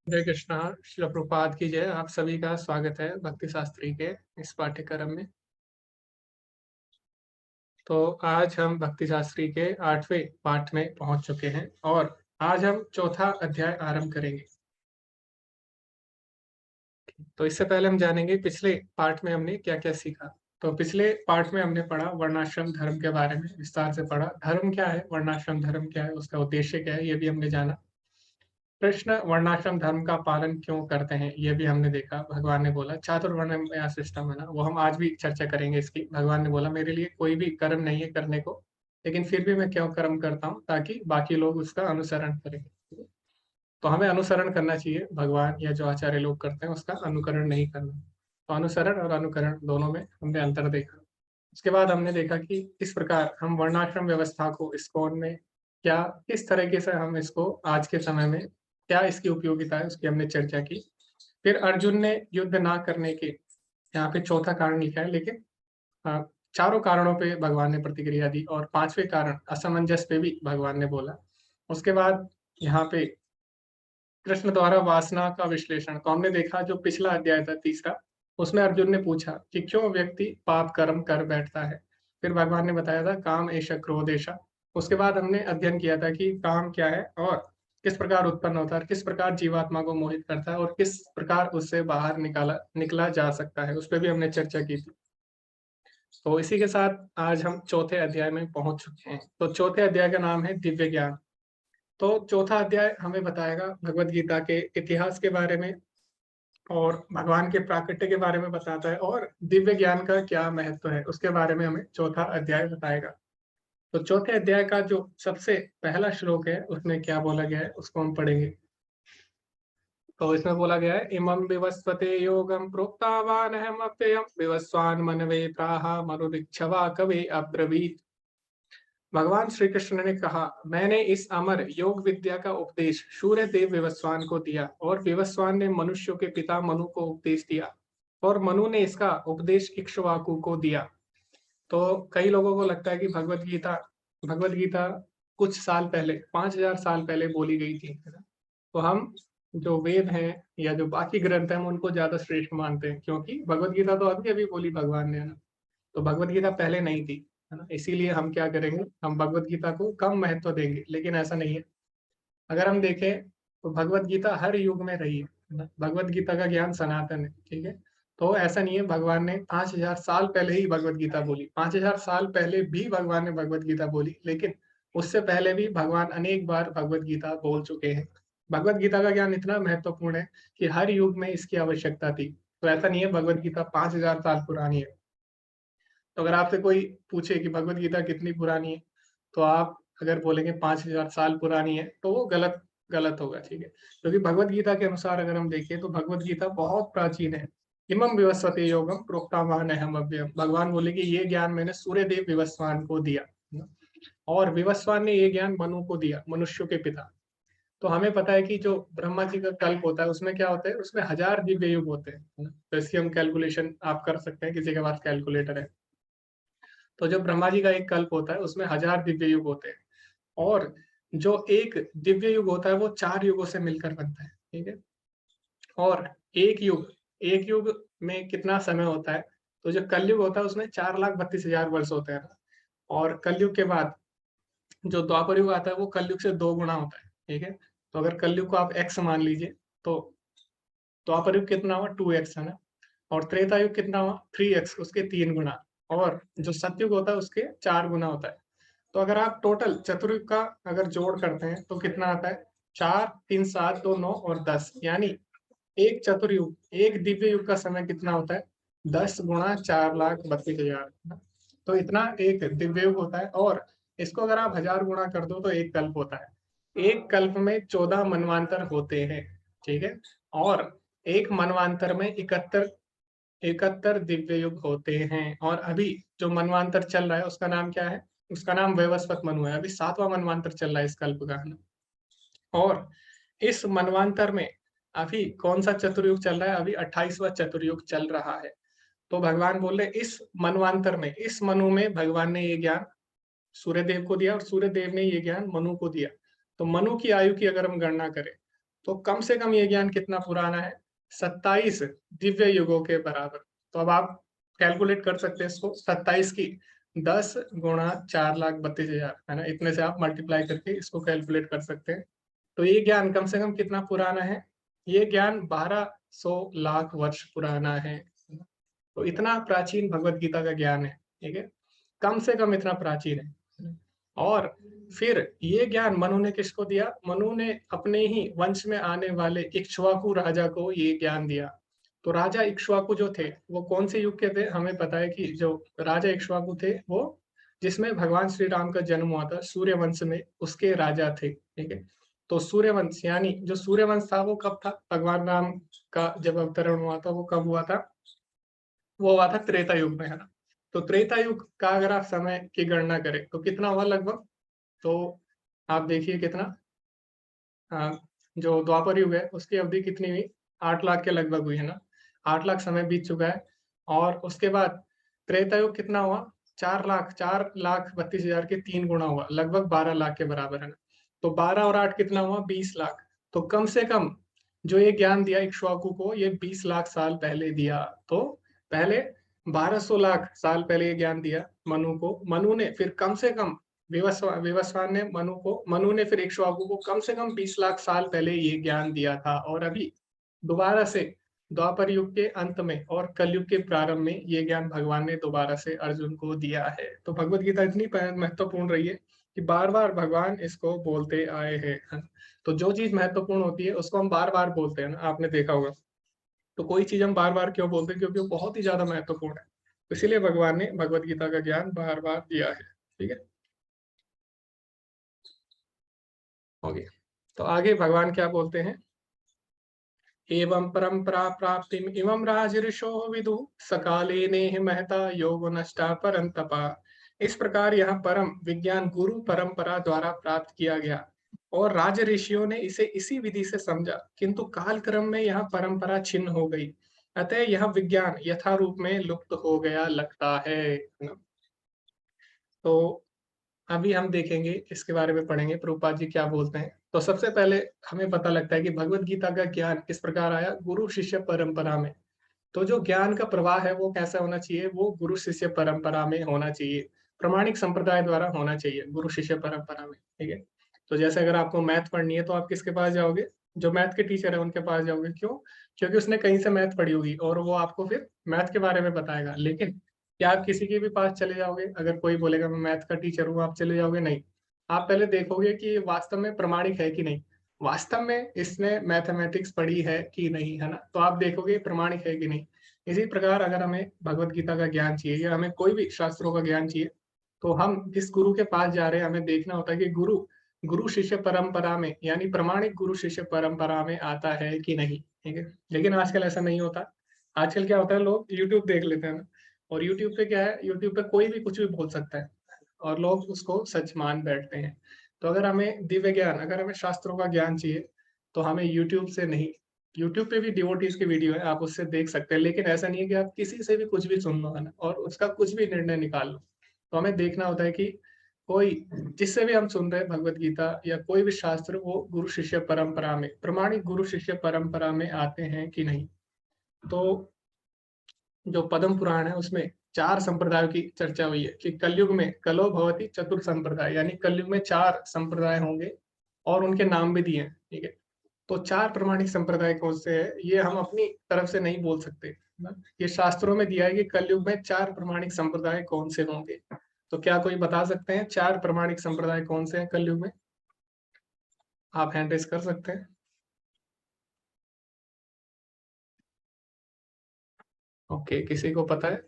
हरे कृष्णा। श्रील प्रभुपाद की जय। आप सभी का स्वागत है भक्ति शास्त्री के इस पाठ्यक्रम में। तो आज हम भक्ति शास्त्री के 8वें पाठ में पहुंच चुके हैं और आज हम चौथा अध्याय आरंभ करेंगे। तो इससे पहले हम जानेंगे पिछले पाठ में हमने क्या क्या सीखा। तो पिछले पाठ में हमने पढ़ा वर्णाश्रम धर्म के बारे में, विस्तार से पढ़ा। धर्म क्या है, वर्णाश्रम धर्म क्या है, उसका उद्देश्य क्या है, ये भी हमने जाना। कृष्ण वर्णाश्रम धर्म का पालन क्यों करते हैं, ये भी हमने देखा। भगवान ने बोला चातुर्वर्ण में सिस्टम है ना, वो हम आज भी चर्चा करेंगे इसकी। भगवान ने बोला मेरे लिए कोई भी कर्म नहीं है करने को, लेकिन फिर भी मैं क्यों कर्म करता हूँ, ताकि बाकी लोग उसका अनुसरण करें। तो हमें अनुसरण करना चाहिए, भगवान या जो आचार्य लोग करते हैं उसका अनुकरण नहीं करना। तो अनुसरण और अनुकरण दोनों में हमने अंतर देखा। उसके बाद हमने देखा कि किस प्रकार हम वर्णाश्रम व्यवस्था को इस्कॉन में क्या, किस तरीके से हम इसको आज के समय में क्या इसकी उपयोगिता है, उसकी हमने चर्चा की। फिर अर्जुन ने युद्ध ना करने के यहाँ पे चौथा कारण लिखा है, लेकिन चारों कारणों पे भगवान ने प्रतिक्रिया दी और पांचवें कारण असमंजस पे भी भगवान ने बोला। उसके बाद यहाँ पे कृष्ण द्वारा वासना का विश्लेषण, तो हमने देखा जो पिछला अध्याय था तीसरा, उसमें अर्जुन ने पूछा कि क्यों व्यक्ति पाप कर्म कर बैठता है। फिर भगवान ने बताया था काम एष क्रोध एषा। उसके बाद हमने अध्ययन किया था कि काम क्या है और किस प्रकार उत्पन्न होता है, किस प्रकार जीवात्मा को मोहित करता है और किस प्रकार उससे बाहर निकला जा सकता है, उस पर भी हमने चर्चा की थी। तो इसी के साथ आज हम चौथे अध्याय में पहुंच चुके हैं। तो चौथे अध्याय का नाम है दिव्य ज्ञान। तो चौथा अध्याय हमें बताएगा भगवत गीता के इतिहास के बारे में और भगवान के प्राकट्य के बारे में बताता है, और दिव्य ज्ञान का क्या महत्व है उसके बारे में हमें चौथा अध्याय बताएगा। तो चौथे अध्याय का जो सबसे पहला श्लोक है उसमें क्या बोला गया है उसको हम पढ़ेंगे। तो इसमें बोला गया है इमं विवस्वते योगम प्रोक्तावान अहम अव्ययम विवस्वान मनवे प्राह मनुरिच्छवा कवे अब्रवीत। भगवान श्री कृष्ण ने कहा मैंने इस अमर योग विद्या का उपदेश सूर्य देव विवस्वान को दिया और विवस्वान ने मनुष्यों के पिता मनु को उपदेश दिया और मनु ने इसका उपदेश इक्ष्वाकु को दिया। तो कई लोगों को लगता है कि भगवत गीता कुछ साल पहले 5000 साल पहले बोली गई थी, है ना। तो हम जो वेद हैं या जो बाकी ग्रंथ हैं हम उनको ज्यादा श्रेष्ठ मानते हैं, क्योंकि भगवत गीता तो अभी अभी बोली भगवान ने, है ना। तो भगवत गीता पहले नहीं थी, है ना। इसीलिए हम क्या करेंगे, हम भगवत गीता को कम महत्व देंगे, लेकिन ऐसा नहीं है। अगर हम देखें तो भगवत गीता हर युग में रही है ना। भगवत गीता का ज्ञान सनातन है, ठीक है। तो ऐसा नहीं है भगवान ने 5000 साल पहले ही भगवत गीता बोली, 5000 साल पहले भी भगवान ने भगवत गीता बोली, लेकिन उससे पहले भी भगवान अनेक बार भगवत गीता बोल चुके हैं। भगवत गीता का ज्ञान इतना महत्वपूर्ण है कि हर युग में इसकी आवश्यकता थी। तो ऐसा नहीं है भगवत गीता 5000 साल पुरानी है। तो अगर आपसे कोई पूछे कि भगवत गीता कितनी पुरानी है, तो आप अगर बोलेंगे 5000 साल पुरानी है, तो वो गलत गलत होगा, ठीक है। क्योंकि भगवत गीता के अनुसार अगर हम देखें तो भगवत गीता बहुत प्राचीन है। इमं विवस्वते योगम प्रोक्तावान अहम अव्ययम, भगवान बोले कि ये ज्ञान मैंने सूर्य देव विवस्वान को दिया, और विवस्वान ने ये ज्ञान मनु को दिया, मनुष्यों के पिता। तो हमें पता है कि जो ब्रह्मा जी का कल्प होता है उसमें क्या होता है, उसमें 1000 दिव्य युग होते हैं, है ना? तो इसकी हम कैलकुलेशन आप कर सकते हैं, किसी के पास कैलकुलेटर है। तो जो ब्रह्मा जी का एक कल्प होता है उसमें 1000 दिव्य युग होते हैं, और जो एक दिव्य युग होता है वो 4 युगों से मिलकर बनता है, ठीक है। और एक युग में कितना समय होता है, तो जो कलयुग होता है उसमें 4,32,000 वर्ष होते हैं। और कलयुग के बाद जो द्वापर युग आता है वो कलयुग से 2 गुना होता है, ठीक है। तो अगर कलयुग को आप x मान लीजिए, तो द्वापर युग कितना हुआ 2x, है ना। और त्रेता युग कितना हुआ 3x, उसके 3 गुना। और जो सतयुग होता है उसके 4 गुना होता है। तो अगर आप टोटल चतुर्युग का अगर जोड़ करते हैं तो कितना आता है, 4 3 7 2 9 और 10, यानी एक चतुर्युग, एक दिव्य युग का समय कितना होता है, 10 गुणा 4,32,000। तो इतना एक दिव्य युग होता है, और इसको अगर आप 1000 गुणा कर दो तो एक कल्प होता है। एक कल्प में 14 मनवांतर होते हैं, ठीक है। और एक मनवांतर में 71 दिव्य युग होते हैं। और अभी जो मनवांतर चल रहा है उसका नाम क्या है, उसका नाम वैवस्वत मनु है। अभी 7वां मनवांतर चल रहा है इस कल्प का, है ना। और इस मनवांतर में अभी कौन सा चतुर्युग चल रहा है, अभी 28वां चतुर्युग चल रहा है। तो भगवान बोल रहे इस मनवांतर में, इस मनु में भगवान ने ये ज्ञान सूर्य देव को दिया और सूर्य देव ने ये ज्ञान मनु को दिया। तो मनु की आयु की अगर हम गणना करें तो कम से कम ये ज्ञान कितना पुराना है? 27 दिव्य युगों के बराबर। तो अब आप कैलकुलेट कर सकते हैं इसको, 27 की 10 गुणा 4,32,000 है ना, इतने से आप मल्टीप्लाई करके इसको कैलकुलेट कर सकते हैं। तो ये ज्ञान कम से कम कितना पुराना है? ये ज्ञान 1200 लाख वर्ष पुराना है। तो इतना प्राचीन भगवत गीता का ज्ञान है, ठीक है, कम से कम इतना प्राचीन है। और फिर ये ज्ञान मनु ने किसको दिया? मनु ने अपने ही वंश में आने वाले इक्ष्वाकु राजा को ये ज्ञान दिया। तो राजा इक्ष्वाकु जो थे वो कौन से युग के थे? हमें पता है कि जो राजा इक्ष्वाकु थे वो जिसमें भगवान श्री राम का जन्म हुआ था, सूर्य वंश में उसके राजा थे, ठीक है। तो सूर्य वंश यानी जो सूर्य वंश था वो कब था? भगवान राम का जब अवतरण हुआ था वो कब हुआ था? वो हुआ था त्रेता युग में, है ना। तो त्रेता युग का अगर आप समय की गणना करें तो कितना हुआ लगभग? तो आप देखिए कितना, जो द्वापर युग है उसकी अवधि कितनी हुई? 8 लाख के लगभग हुई, है ना। 8 लाख समय बीत चुका है। और उसके बाद त्रेता युग कितना हुआ? 4,32,000 के 3 गुना हुआ, लगभग 12 लाख के बराबर, है ना। तो 12 और 8 कितना हुआ? 20 लाख। तो कम से कम जो ये ज्ञान दिया इक्ष्वाकु को, ये 20 लाख साल पहले दिया। तो पहले 1200 लाख साल पहले ये ज्ञान दिया मनु को। मनु ने फिर कम से कम विवस्वान ने मनु ने फिर इक्ष्वाकु को कम से कम 20 लाख साल पहले ये ज्ञान दिया था। और अभी दोबारा से द्वापर युग के अंत में और कलयुग के प्रारंभ में ये ज्ञान भगवान ने दोबारा से अर्जुन को दिया है। तो भगवत गीता इतनी महत्वपूर्ण रही है कि बार बार भगवान इसको बोलते आए हैं। तो जो चीज महत्वपूर्ण होती है उसको हम बार बार बोलते हैं ना, आपने देखा होगा। तो कोई चीज हम बार बार क्यों बोलते हैं? क्योंकि वो बहुत ही ज्यादा महत्वपूर्ण है। तो इसीलिए भगवान ने भगवत गीता का ज्ञान बार बार दिया है, ठीक है। ओके, तो आगे भगवान क्या बोलते हैं? एवं परंपरा प्राप्ति इमं राजऋषो विदु सकाले नेह महता योग नष्टा परंतपा। इस प्रकार यह परम विज्ञान गुरु परंपरा द्वारा प्राप्त किया गया और राज ऋषियों ने इसे इसी विधि से समझा, किंतु काल क्रम में यह परंपरा छिन्न हो गई, अतः यह विज्ञान यथारूप में लुप्त हो गया लगता है। तो अभी हम देखेंगे, इसके बारे में पढ़ेंगे प्रभुपाद जी क्या बोलते हैं। तो सबसे पहले हमें पता लगता है कि भगवत गीता का ज्ञान किस प्रकार आया? गुरु शिष्य परंपरा में। तो जो ज्ञान का प्रवाह है वो कैसा होना चाहिए? वो गुरु शिष्य परंपरा में होना चाहिए, प्रमाणिक संप्रदाय द्वारा होना चाहिए, गुरु शिष्य परंपरा में, ठीक है। तो जैसे अगर आपको मैथ पढ़नी है तो आप किसके पास जाओगे? जो मैथ के टीचर है उनके पास जाओगे। क्यों? क्योंकि उसने कहीं से मैथ पढ़ी होगी और वो आपको फिर मैथ के बारे में बताएगा। लेकिन क्या आप किसी के भी पास चले जाओगे? अगर कोई बोलेगा मैं मैथ का टीचर हूँ, आप चले जाओगे? नहीं। आप पहले देखोगे कि ये वास्तव में प्रमाणिक है कि नहीं, वास्तव में इसने मैथमेटिक्स पढ़ी है कि नहीं, है ना। तो आप देखोगे प्रमाणिक है कि नहीं। इसी प्रकार अगर हमें भगवत गीता का ज्ञान चाहिए या हमें कोई भी शास्त्रों का ज्ञान चाहिए तो हम जिस गुरु के पास जा रहे हैं हमें देखना होता है कि गुरु गुरु शिष्य परंपरा में यानी प्रमाणिक गुरु शिष्य परंपरा में आता है कि नहीं, ठीक है। लेकिन आजकल ऐसा नहीं होता। आजकल क्या होता है, लोग यूट्यूब देख लेते हैं ना, और यूट्यूब पे क्या है, यूट्यूब पे कोई भी कुछ भी बोल सकता है और लोग उसको सच मान बैठते हैं। तो अगर हमें दिव्य ज्ञान, अगर हमें शास्त्रों का ज्ञान चाहिए तो हमें यूट्यूब से नहीं, यूट्यूब पे भी डिवोटीज की वीडियो है, आप उससे देख सकते हैं। लेकिन ऐसा नहीं है कि आप किसी से भी कुछ भी सुन लो, है ना, और उसका कुछ भी निर्णय निकाल लो। तो हमें देखना होता है कि कोई जिससे भी हम सुन रहे हैं भगवत गीता या कोई भी शास्त्र, वो गुरु शिष्य परंपरा में, प्रमाणिक गुरु शिष्य परंपरा में आते हैं कि नहीं। तो जो पद्म पुराण है उसमें 4 संप्रदायों की चर्चा हुई है कि कलयुग में कलो भवति चतुर संप्रदाय, यानी कलयुग में 4 संप्रदाय होंगे और उनके नाम भी दिए हैं, ठीक है। तो 4 प्रमाणिक संप्रदाय कौन से हैं ये हम अपनी तरफ से नहीं बोल सकते ना। ये शास्त्रों में दिया है कि कलयुग में 4 प्रमाणिक संप्रदाय कौन से होंगे। तो क्या कोई बता सकते हैं 4 प्रमाणिक संप्रदाय कौन से हैं कलयुग में? आप हैंड रेस कर सकते हैं। ओके, किसी को पता है?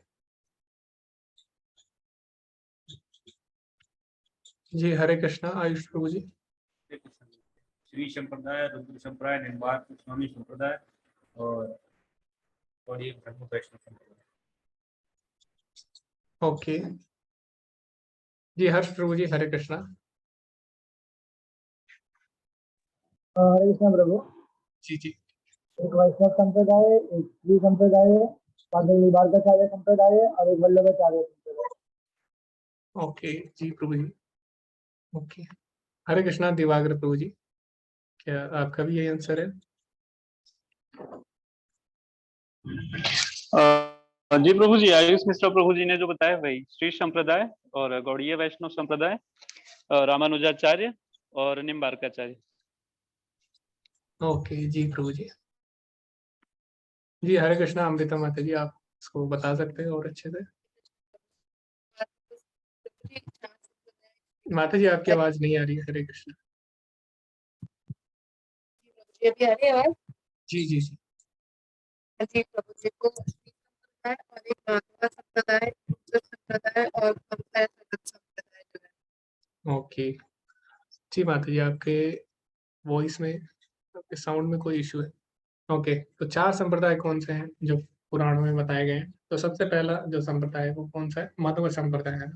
जी, हरे कृष्णा, आयुष प्रभु जी। श्री संप्रदाय, रुद्र संप्रदाय, निम्बार्क स्वामी संप्रदाय और एक धर्म वैष्णव संप्रदाय। ओके जी, हर्ष प्रभु जी, हरे कृष्णा। हरे कृष्ण प्रभु। जी जी। एक वैष्णव संप्रदाय है, एक श्री संप्रदाय है, बाद में निम्बार्काचार्य संप्रदाय है और एक वल्लभाचार्य संप्रदाय। ओके जी प्रभु जी। ओके, हरे कृष्णा दिवाकर प्रभु जी। क्या आपका भी यही आंसर है? जी प्रभु जी, आयुष मिश्रा प्रभु जी ने जो बताया वही श्री संप्रदाय और गौड़ीय वैष्णव संप्रदाय, रामानुजाचार्य और निम्बार्काचार्य। ओके जी प्रभु जी। जी हरे कृष्णा अमृता माता जी, आप इसको बता सकते हैं और अच्छे से? माता जी आपकी आवाज नहीं आ रही है। हरे कृष्णा। ये भी आ रही है आवाज? जी जी जी। जी प्रभु जी को श्री संप्रदाय और एक माधवा संप्रदाय, रुद्र संप्रदाय और कंसाय संप्रदाय जो है। ओके जी माता जी, आपके वॉइस में, आपके साउंड में कोई इशू है? ओके, तो 4 संप्रदाय कौन से हैं जो पुराणों में बताए गए हैं? तो सबसे पहला जो संप्रदाय है वो कौन सा है? मध्व संप्रदाय है।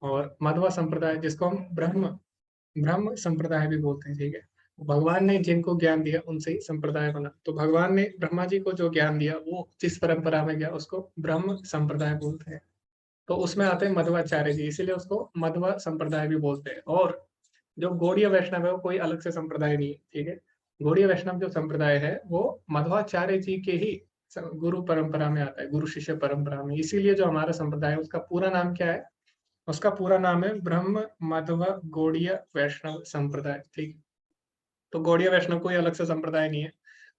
और मध्व संप्रदाय जिसको हम ब्रह्म संप्रदाय भी बोलते हैं, ठीक है। भगवान ने जिनको ज्ञान दिया उनसे ही संप्रदाय बना। तो भगवान ने ब्रह्मा जी को जो ज्ञान दिया वो जिस परंपरा में गया उसको ब्रह्म संप्रदाय बोलते हैं। तो उसमें आते हैं मध्वाचार्य जी, इसीलिए उसको मध्व संप्रदाय भी बोलते हैं। और जो गौड़ीय वैष्णव है वो कोई अलग से संप्रदाय नहीं है, ठीक है। गौड़ीय वैष्णव जो संप्रदाय है वो मध्वाचार्य जी के ही गुरु परंपरा में आता है, गुरु शिष्य परंपरा में। इसीलिए जो हमारा संप्रदाय है उसका पूरा नाम क्या है? उसका पूरा नाम है ब्रह्म मध्व गौड़ीय वैष्णव संप्रदाय, ठीक। तो गौड़ीय वैष्णव कोई अलग से संप्रदाय नहीं है।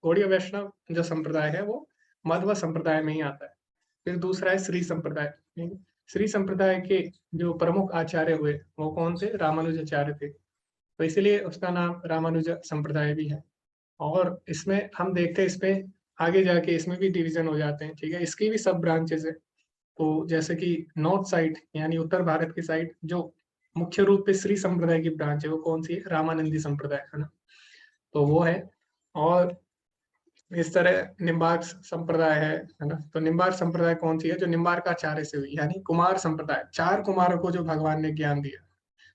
गौड़ीय वैष्णव जो संप्रदाय है वो मध्व संप्रदाय में ही आता है। फिर दूसरा है श्री संप्रदाय, ठीक है? श्री संप्रदाय के जो प्रमुख आचार्य हुए वो कौन थे? रामानुजाचार्य थे। तो इसीलिए उसका नाम रामानुज संप्रदाय भी है। और इसमें हम देखते हैं, इसमें आगे जाके इसमें भी डिवीजन हो जाते हैं, ठीक है। इसकी भी सब ब्रांचेस है। तो जैसे कि नॉर्थ साइड यानी उत्तर भारत की साइड जो मुख्य रूप से श्री संप्रदाय की ब्रांच है वो कौन सी है? रामानंदी संप्रदाय, है ना। तो वो है। और इस तरह निम्बार्क संप्रदाय है ना। तो निम्बार्क संप्रदाय कौन सी है? जो निम्बार्क आचार्य से हुई, यानी कुमार संप्रदाय, 4 कुमारों को जो भगवान ने ज्ञान दिया।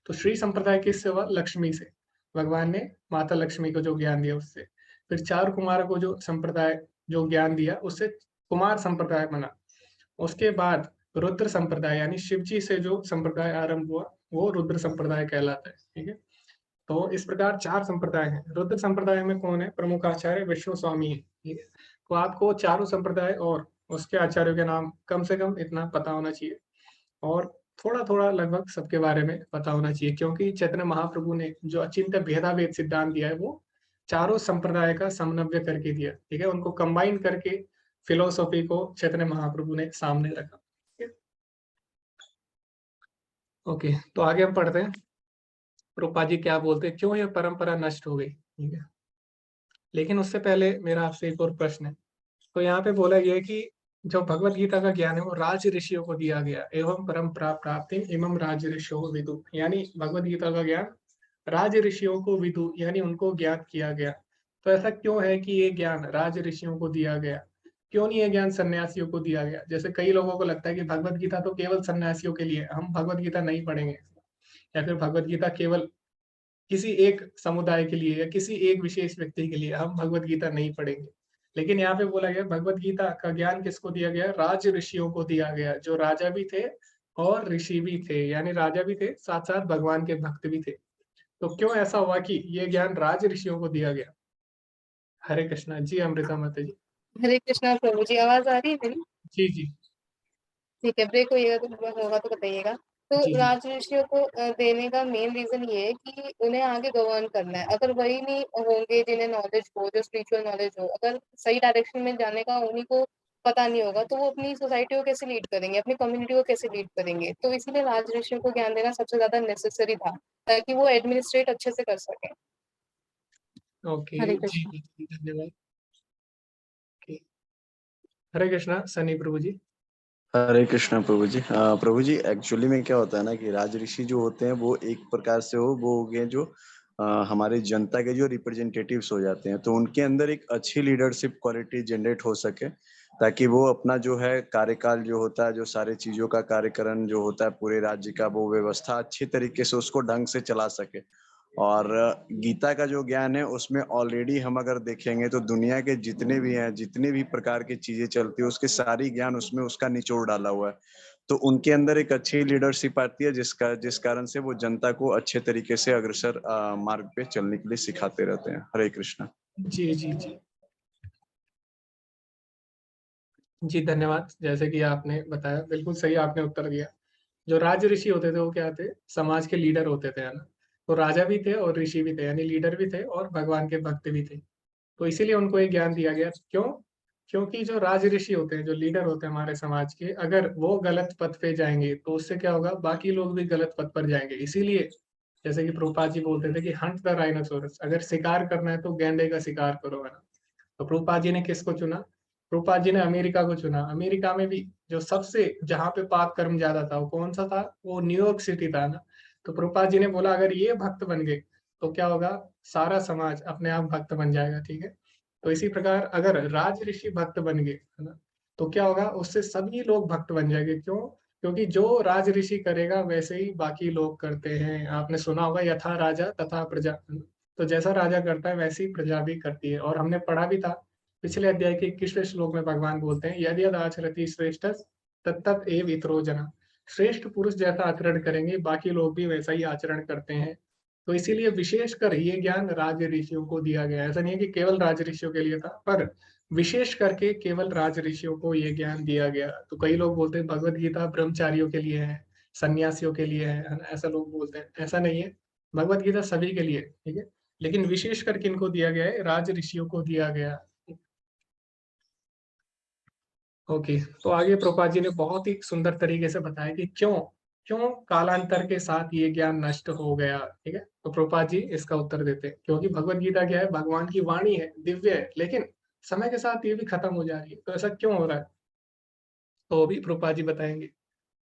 तो श्री संप्रदाय किससे हुआ? लक्ष्मी से। भगवान ने माता लक्ष्मी को जो ज्ञान दिया उससे। फिर 4 कुमारों को जो संप्रदाय जो ज्ञान दिया उससे कुमार संप्रदाय बना। उसके बाद रुद्र संप्रदाय यानी शिव जी से जो संप्रदाय आरंभ हुआ वो रुद्र संप्रदाय कहलाता है, ठीक है। तो इस प्रकार 4 संप्रदाय हैं। रुद्र संप्रदाय में कौन है? प्रमुख आचार्य विष्णु स्वामी है, ठीक है। तो आपको चारों संप्रदाय और उसके आचार्यों के नाम कम से कम इतना पता होना चाहिए, और थोड़ा थोड़ा लगभग सबके बारे में पता होना चाहिए, क्योंकि चैतन्य महाप्रभु ने जो अचिंत्य भेदाभेद सिद्धांत दिया है वो चारों संप्रदाय का समन्वय करके दिया, ठीक है। उनको कंबाइन करके फिलोसॉफी को चैतन्य महाप्रभु ने सामने रखा, ठीक है। ओके, तो आगे हम पढ़ते हैं। रूपा जी क्या बोलते हैं, क्यों यह परंपरा नष्ट हो गई, ठीक है। लेकिन उससे पहले मेरा आपसे एक और प्रश्न है। तो यहाँ पे बोला गया है कि जो भगवत गीता का ज्ञान है वो राज ऋषियों को दिया गया, एवं परंपरा प्राप्ति इमम राज ऋषियों विदु, यानी भगवत गीता का ज्ञान राज ऋषियों को विदु यानी उनको ज्ञात किया गया। तो ऐसा क्यों है कि ये ज्ञान राज ऋषियों को दिया गया? क्यों नहीं ये ज्ञान सन्यासियों को दिया गया? जैसे कई लोगों को लगता है कि भगवत गीता तो केवल सन्यासियों के लिए, हम भगवत गीता नहीं पढ़ेंगे, या फिर भगवत गीता केवल किसी एक समुदाय के लिए या किसी एक विशेष व्यक्ति के लिए, हम भगवत गीता नहीं पढ़ेंगे। लेकिन यहाँ पे बोला गया भगवत गीता का ज्ञान किसको दिया गया? राज ऋषियों को दिया गया, जो राजा भी थे और ऋषि भी थे, यानी राजा भी थे साथ साथ भगवान के भक्त भी थे। तो क्यों ऐसा हुआ कि ये ज्ञान राज ऋषियों को दिया गया? हरे कृष्णा जी। अमृता माता जी। हरे कृष्णा प्रभु जी, आवाज आ रही है मेरी? जी जी ठीक है, ब्रेक होगा तो बताइएगा। तो जी जी। राज ऋषियों को देने का मेन रीजन ये है कि उन्हें आगे गवर्न करना है। अगर वही नहीं होंगे जिन्हें नॉलेज हो, जो स्पिरिचुअल नॉलेज हो, अगर सही डायरेक्शन में जाने का उन्हीं को पता नहीं होगा तो वो अपनी सोसाइटी को कैसे लीड करेंगे, अपनी कम्युनिटी को कैसे लीड करेंगे। तो इसीलिए राज ऋषियों को ज्ञान देना सबसे ज्यादा नेसेसरी था, ताकि वो एडमिनिस्ट्रेट अच्छे से कर सके। ओके हरे जी कृष्ण। जी, धन्यवाद। ओके, हरे कृष्णा सनी प्रभु जी। हरे कृष्णा प्रभु जी। प्रभु जी, एक्चुअली में क्या होता है ना कि राज ऋषि जो होते हैं वो एक प्रकार से वो हो गए जो हमारे जनता के जो रिप्रेजेंटेटिव्स हो जाते हैं, तो उनके अंदर एक अच्छी लीडरशिप क्वालिटी जनरेट हो सके, ताकि वो अपना जो है कार्यकाल जो होता है, जो सारे चीजों का कार्यकरण जो होता है पूरे राज्य का, वो व्यवस्था अच्छी तरीके से उसको ढंग से चला सके। और गीता का जो ज्ञान है उसमें ऑलरेडी हम अगर देखेंगे तो दुनिया के जितने भी हैं, जितने भी प्रकार की चीजें चलती है, उसके सारी ज्ञान उसमें उसका निचोड़ डाला हुआ है। तो उनके अंदर एक अच्छी लीडरशिप आती है जिस कारण से वो जनता को अच्छे तरीके से अग्रसर मार्ग पे चलने के लिए सिखाते रहते हैं। हरे कृष्णा। जी जी जी जी, धन्यवाद। जैसे कि आपने बताया, बिल्कुल सही आपने उत्तर दिया। जो राज ऋषि होते थे वो क्या थे, समाज के लीडर होते थे, है ना। तो राजा भी थे और ऋषि भी थे, यानी लीडर भी थे और भगवान के भक्त भी थे। तो इसीलिए उनको एक ज्ञान दिया गया। क्यों? क्योंकि जो राज ऋषि होते हैं, जो लीडर होते हैं हमारे समाज के, अगर वो गलत पथ पे जाएंगे तो उससे क्या होगा, बाकी लोग भी गलत पथ पर जाएंगे। इसीलिए जैसे कि प्रभुपाद जी बोलते थे कि हंट द राइनोसोरस, अगर शिकार करना है तो गैंडे का शिकार करो, है ना। तो प्रभुपाद जी ने किसको चुना? प्रभुपाद जी ने अमेरिका को चुना। अमेरिका में भी जो सबसे जहाँ पे पाप कर्म ज्यादा था वो कौन सा था? वो न्यूयॉर्क सिटी था ना। तो प्रभुपाद जी ने बोला अगर ये भक्त बन गए तो क्या होगा, सारा समाज अपने आप भक्त बन जाएगा, ठीक है। तो इसी प्रकार अगर राज ऋषि भक्त बन गए, है ना, तो क्या होगा, उससे सभी लोग भक्त बन जाएंगे। क्यों? क्योंकि जो राज ऋषि करेगा वैसे ही बाकी लोग करते हैं। आपने सुना होगा यथा राजा तथा प्रजा, है ना? तो जैसा राजा करता है वैसी ही प्रजा भी करती है। और हमने पढ़ा भी था पिछले अध्याय के 21वें श्लोक में भगवान बोलते हैं यदि यद आचरति श्रेष्ठ तत्तत एव इतरो जना। श्रेष्ठ पुरुष जैसा आचरण करेंगे बाकी लोग भी वैसा ही आचरण करते हैं। तो इसीलिए विशेषकर ये ज्ञान राज ऋषियों को दिया गया है। ऐसा नहीं है कि केवल राज ऋषियों के लिए था, पर विशेष करके केवल राज ऋषियों को ये ज्ञान दिया गया। तो कई लोग बोलते हैं भगवत गीता ब्रह्मचारियों के लिए है, सन्यासियों के लिए है ना? ऐसा लोग बोलते हैं। ऐसा नहीं है, भगवत गीता सभी के लिए, ठीक है। लेकिन विशेष करके इनको दिया गया है, राज ऋषियों को दिया गया। ओके, तो आगे प्रभुपाद जी ने बहुत ही सुंदर तरीके से बताया कि क्यों क्यों कालांतर के साथ ये ज्ञान नष्ट हो गया, ठीक है। तो प्रभुपाद जी इसका उत्तर देते हैं क्योंकि भगवत गीता क्या है, भगवान की वाणी है, दिव्य है, लेकिन समय के साथ ये भी खत्म हो जा रही है। तो ऐसा क्यों हो रहा है? तो वो भी प्रभुपाद जी बताएंगे।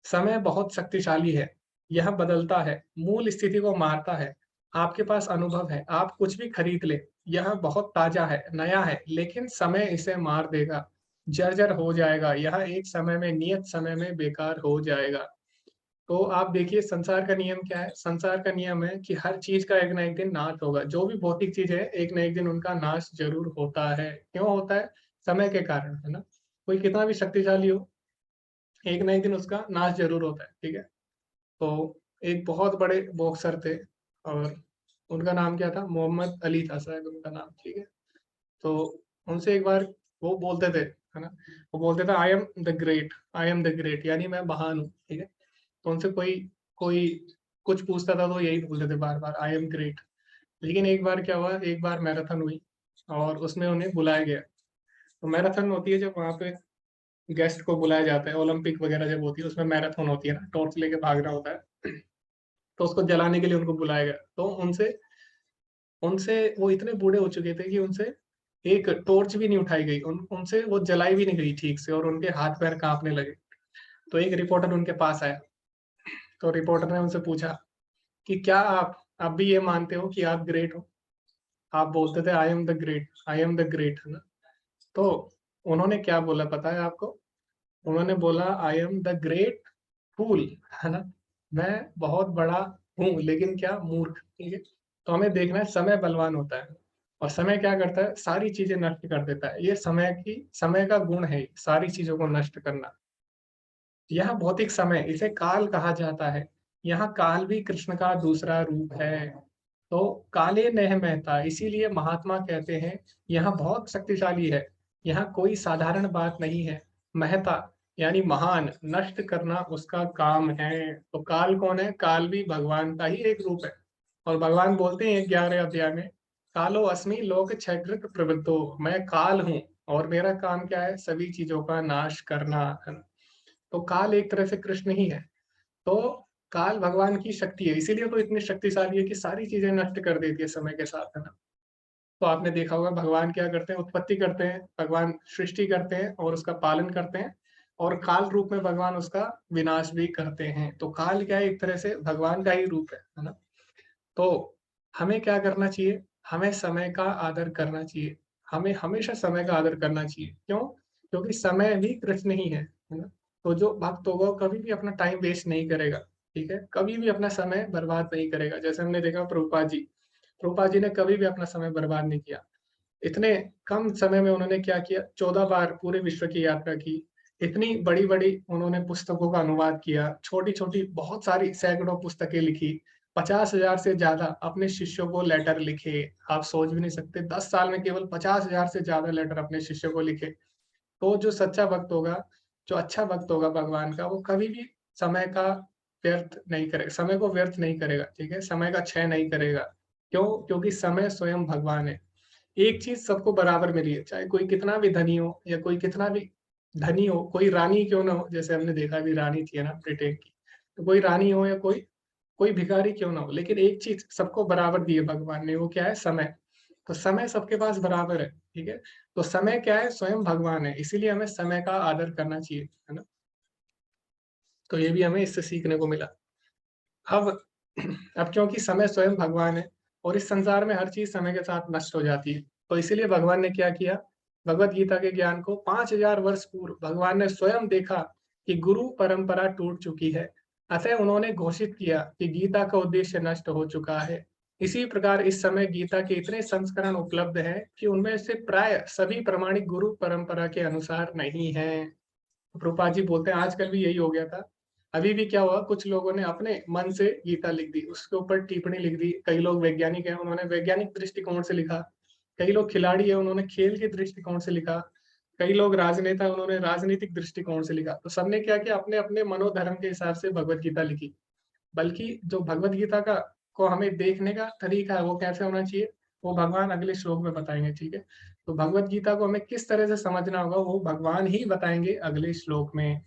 समय बहुत शक्तिशाली है, यह बदलता है, मूल स्थिति को मारता है। आपके पास अनुभव है, आप कुछ भी खरीद ले, यह बहुत ताजा है, नया है, लेकिन समय इसे मार देगा, जर्जर हो जाएगा, यह एक समय में, नियत समय में बेकार हो जाएगा। तो आप देखिए संसार का नियम क्या है। संसार का नियम है कि हर चीज का एक ना एक दिन नाश होगा। जो भी भौतिक चीज है एक ना एक दिन उनका नाश जरूर होता है। क्यों होता है? समय के कारण, है ना। कोई कितना भी शक्तिशाली हो, एक ना एक दिन उसका नाश जरूर होता है, ठीक है। तो एक बहुत बड़े बॉक्सर थे और उनका नाम क्या था, मोहम्मद अली था शायद उनका नाम, ठीक है। तो उनसे एक बार वो बोलते थे, है ना, वो बोलते थे I am the great, I am the great, यानी मैं महान हूँ, ठीक है। तो उनसे कोई कोई कुछ पूछता था तो यही बोलते थे बार बार, आई एम ग्रेट। लेकिन एक बार क्या हुआ, एक बार मैराथन हुई और उसमें उन्हें बुलाया गया। तो मैराथन होती है जब वहाँ पे गेस्ट को बुलाया जाता है, ओलंपिक वगैरह जब होती है उसमें मैराथन होती है ना, टॉर्च लेके भागना होता है। तो उसको जलाने के लिए उनको बुलाया गया। तो उनसे उनसे वो इतने बूढ़े हो चुके थे कि उनसे एक टॉर्च भी नहीं उठाई गई, उनसे वो जलाई भी नहीं गई ठीक से, और उनके हाथ पैर कांपने लगे। तो एक रिपोर्टर उनके पास आया। तो रिपोर्टर ने उनसे पूछा कि क्या आप अब भी ये मानते हो कि आप ग्रेट हो? आप बोलते थे I am the great, I am the great, है ना। तो उन्होंने क्या बोला पता है आपको? उन्होंने बोला आई एम द ग्रेट फूल, है ना। मैं बहुत बड़ा हूँ लेकिन क्या, मूर्ख, ठीक है। तो हमें देखना है समय बलवान होता है और समय क्या करता है, सारी चीजें नष्ट कर देता है। ये समय का गुण है, सारी चीजों को नष्ट करना। यह भौतिक समय, इसे काल कहा जाता है। यहाँ काल भी कृष्ण का दूसरा रूप है। तो काले नह महता, इसीलिए महात्मा कहते हैं यह बहुत शक्तिशाली है, यहाँ कोई साधारण बात नहीं है। महता यानी महान, नष्ट करना उसका काम है। तो काल कौन है? काल भी भगवान का ही एक रूप है। और भगवान बोलते हैं 11वें अध्याय में, कालो अस्मि लोक क्षयकृत प्रवृत्तो, मैं काल हूँ और मेरा काम क्या है, सभी चीजों का नाश करना, है ना? तो काल एक तरह से कृष्ण ही है। तो काल भगवान की शक्ति है, इसीलिए तो इतनी शक्तिशाली है कि सारी चीजें नष्ट कर देती है समय के साथ, है ना। तो आपने देखा होगा भगवान क्या करते हैं, उत्पत्ति करते हैं, भगवान सृष्टि करते हैं और उसका पालन करते हैं, और काल रूप में भगवान उसका विनाश भी करते हैं। तो काल क्या है, एक तरह से भगवान का ही रूप है ना। तो हमें क्या करना चाहिए? हमें समय का आदर करना चाहिए। हमें हमेशा समय का आदर करना चाहिए। क्यों? क्योंकि समय भी कृष्ण ही है ना। तो जो भक्त होगा वो कभी भी अपना टाइम वेस्ट नहीं करेगा, ठीक है, कभी भी अपना समय बर्बाद नहीं करेगा। जैसे हमने देखा प्रभुपाद जी ने कभी भी अपना समय बर्बाद नहीं किया। इतने कम समय में उन्होंने क्या किया, 14 बार पूरे विश्व की यात्रा की, इतनी बड़ी-बड़ी उन्होंने पुस्तकों का अनुवाद किया, छोटी-छोटी बहुत सारी सैकड़ों पुस्तकें लिखी, 50,000 से ज़्यादा अपने शिष्यों को लेटर लिखे। आप सोच भी नहीं सकते 10 साल में केवल 50,000 से ज़्यादा लेटर अपने शिष्यों को लिखे। तो जो सच्चा भक्त होगा, जो अच्छा भक्त होगा भगवान का, वो कभी भी समय का व्यर्थ नहीं करेगा, समय को व्यर्थ नहीं करेगा, ठीक है? समय का क्षय नहीं करेगा। क्यों? क्योंकि समय स्वयं भगवान है। एक चीज़ सबको बराबर मिली है, चाहे कोई कितना भी धनी हो या कोई कितना भी धनी हो, कोई रानी क्यों ना हो, जैसे हमने देखा अभी रानी थी है ना ब्रिटेन की, तो कोई रानी हो या कोई कोई भिखारी क्यों ना हो, लेकिन एक चीज़ सबको बराबर दी है भगवान ने, वो क्या है? समय। तो समय सबके पास बराबर है, ठीक है? तो समय क्या है? स्वयं भगवान है, इसीलिए हमें समय का आदर करना चाहिए, है ना? तो ये भी हमें इससे सीखने को मिला। अब अब क्योंकि समय स्वयं भगवान है और इस संसार में हर चीज़ समय के साथ नष्ट हो जाती है, तो इसीलिए भगवान ने क्या किया? भगवत गीता के ज्ञान को 5000 वर्ष पूर्व भगवान ने स्वयं देखा कि गुरु परंपरा टूट चुकी है। अतः उन्होंने घोषित किया कि गीता का उद्देश्य नष्ट हो चुका है। इसी प्रकार इस समय गीता के इतने संस्करण उपलब्ध हैं कि उनमें से प्राय सभी प्रमाणिक गुरु परंपरा के अनुसार नहीं हैं। प्रभुपाद जी बोलते हैं आजकल भी यही हो गया था। अभी भी क्या हुआ, कुछ लोगों ने अपने मन से गीता लिख दी, उसके ऊपर टिप्पणी लिख दी। कई लोग वैज्ञानिक हैं, उन्होंने वैज्ञानिक दृष्टिकोण से लिखा। कई लोग खिलाड़ी हैं, उन्होंने खेल के दृष्टिकोण से लिखा। कई लोग राजनेता हैं, उन्होंने राजनीतिक दृष्टिकोण से लिखा। तो सबने क्या किया, अपने-अपने मनोधर्म के हिसाब से भगवत गीता लिखी। बल्कि जो भगवत गीता का को हमें देखने का तरीका है, वो कैसे होना चाहिए, वो भगवान अगले श्लोक में बताएँगे, ठीक है? तो भगवत गीता को हमें किस तरह से समझना होगा, वो भगवान ही बताएँगे अगले श्लोक में।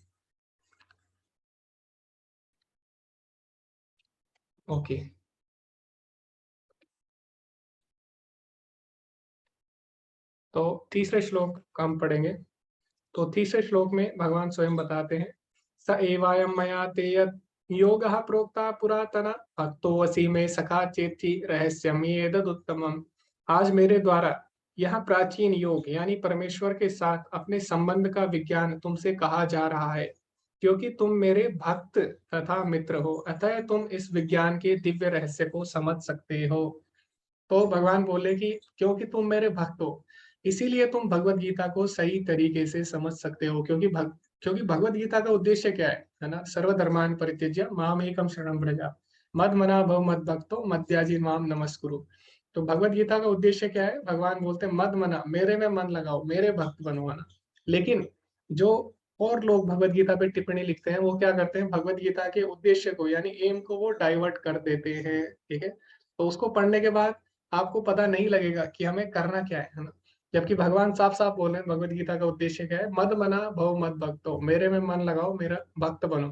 ओके। तो तीसरे श्लोक का हम पढ़ेंगे। तो तीसरे श्लोक में भगवान स्वयं बताते हैं, स एवायं मया ते यत् योगः प्रोक्ता पुरातन भक्तोऽसि मे सखा चेति रहस्यम् एतदुत्तमम्। आज मेरे द्वारा यह प्राचीन योग यानी परमेश्वर के साथ अपने संबंध का विज्ञान तुमसे कहा जा रहा है, क्योंकि तुम मेरे भक्त तथा मित्र हो, अतः तुम इस विज्ञान के दिव्य रहस्य को समझ सकते हो। तो भगवान बोले कि क्योंकि तुम मेरे भक्त हो, इसीलिए तुम भगवत गीता को सही तरीके से समझ सकते हो, क्योंकि भगवत गीता का उद्देश्य क्या है ना? सर्वधर्मान् परित्यज्य मामेकं शरणं व्रज, मद्मना भव मद्भक्तो मद्याजी माम नमस्कुरु। तो भगवत गीता का उद्देश्य क्या है? भगवान बोलते हैं मद्मना, मेरे में मन लगाओ, मेरे भक्त बनो, है ना? लेकिन जो और लोग भगवत गीता पे टिप्पणी लिखते हैं, वो क्या करते हैं? भगवत गीता के उद्देश्य को यानी एम को वो डाइवर्ट कर देते हैं, ठीक है? तो उसको पढ़ने के बाद आपको पता नहीं लगेगा कि हमें करना क्या है ना? जबकि भगवान साफ-साफ बोले हैं भगवत गीता का उद्देश्य क्या है? मद मना भव मद भक्तो, मेरे में मन लगाओ, मेरा भक्त बनो।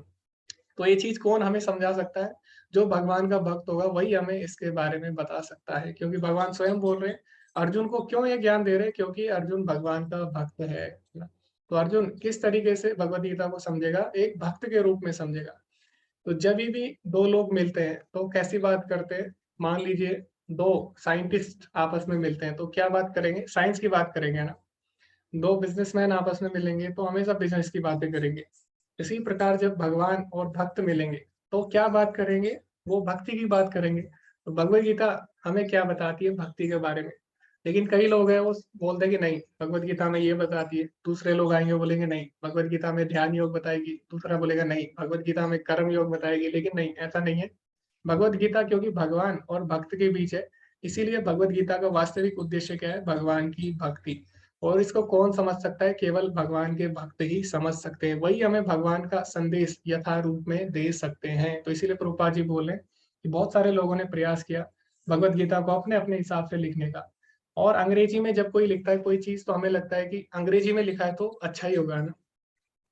तो ये चीज़ कौन हमें समझा सकता है? जो भगवान का भक्त होगा वही हमें इसके बारे में बता सकता है, क्योंकि भगवान स्वयं बोल रहे हैं। अर्जुन को क्यों ये ज्ञान दे रहे हैं? क्योंकि अर्जुन भगवान का भक्त है ना? तो अर्जुन किस तरीके से भगवत गीता को समझेगा? एक भक्त के रूप में समझेगा। तो जभी भी 2 लोग मिलते हैं, तो कैसी बात करते हैं? मान लीजिए 2 साइंटिस्ट आपस में मिलते हैं, तो क्या बात करेंगे? साइंस की बात करेंगे ना। 2 बिज़नेसमैन आपस में मिलेंगे, तो हमेशा बिज़नेस की बातें करेंगे। इसी प्रकार जब भगवान और भक्त मिलेंगे, तो क्या बात करेंगे? वो भक्ति की बात करेंगे। तो भगवद गीता हमें क्या बताती है भक्ति के बारे में? लेकिन कई लोग हैं वो बोलते हैं कि नहीं, भगवद गीता हमें ये बताती है। दूसरे लोग आएँगे बोलेंगे नहीं, भगवद गीता हमें ध्यान योग बताएगी। दूसरा बोलेगा नहीं, भगवद गीता हमें कर्म योग बताएगी। लेकिन नहीं, ऐसा नहीं है। भगवद गीता क्योंकि भगवान और भक्त के बीच है, इसीलिए भगवद गीता का वास्तविक उद्देश्य क्या है? भगवान की भक्ति। और इसको कौन समझ सकता है? केवल भगवान के भक्त ही समझ सकते हैं। वही हमें भगवान का संदेश यथारूप में दे सकते हैं। तो इसीलिए प्रभुपाद जी बोले कि बहुत सारे लोगों ने प्रयास किया भगवद गीता को अपने-अपने हिसाब से लिखने का। और अंग्रेजी में जब कोई लिखता है कोई चीज़, तो हमें लगता है कि अंग्रेजी में लिखा है तो अच्छा ही होगा ना।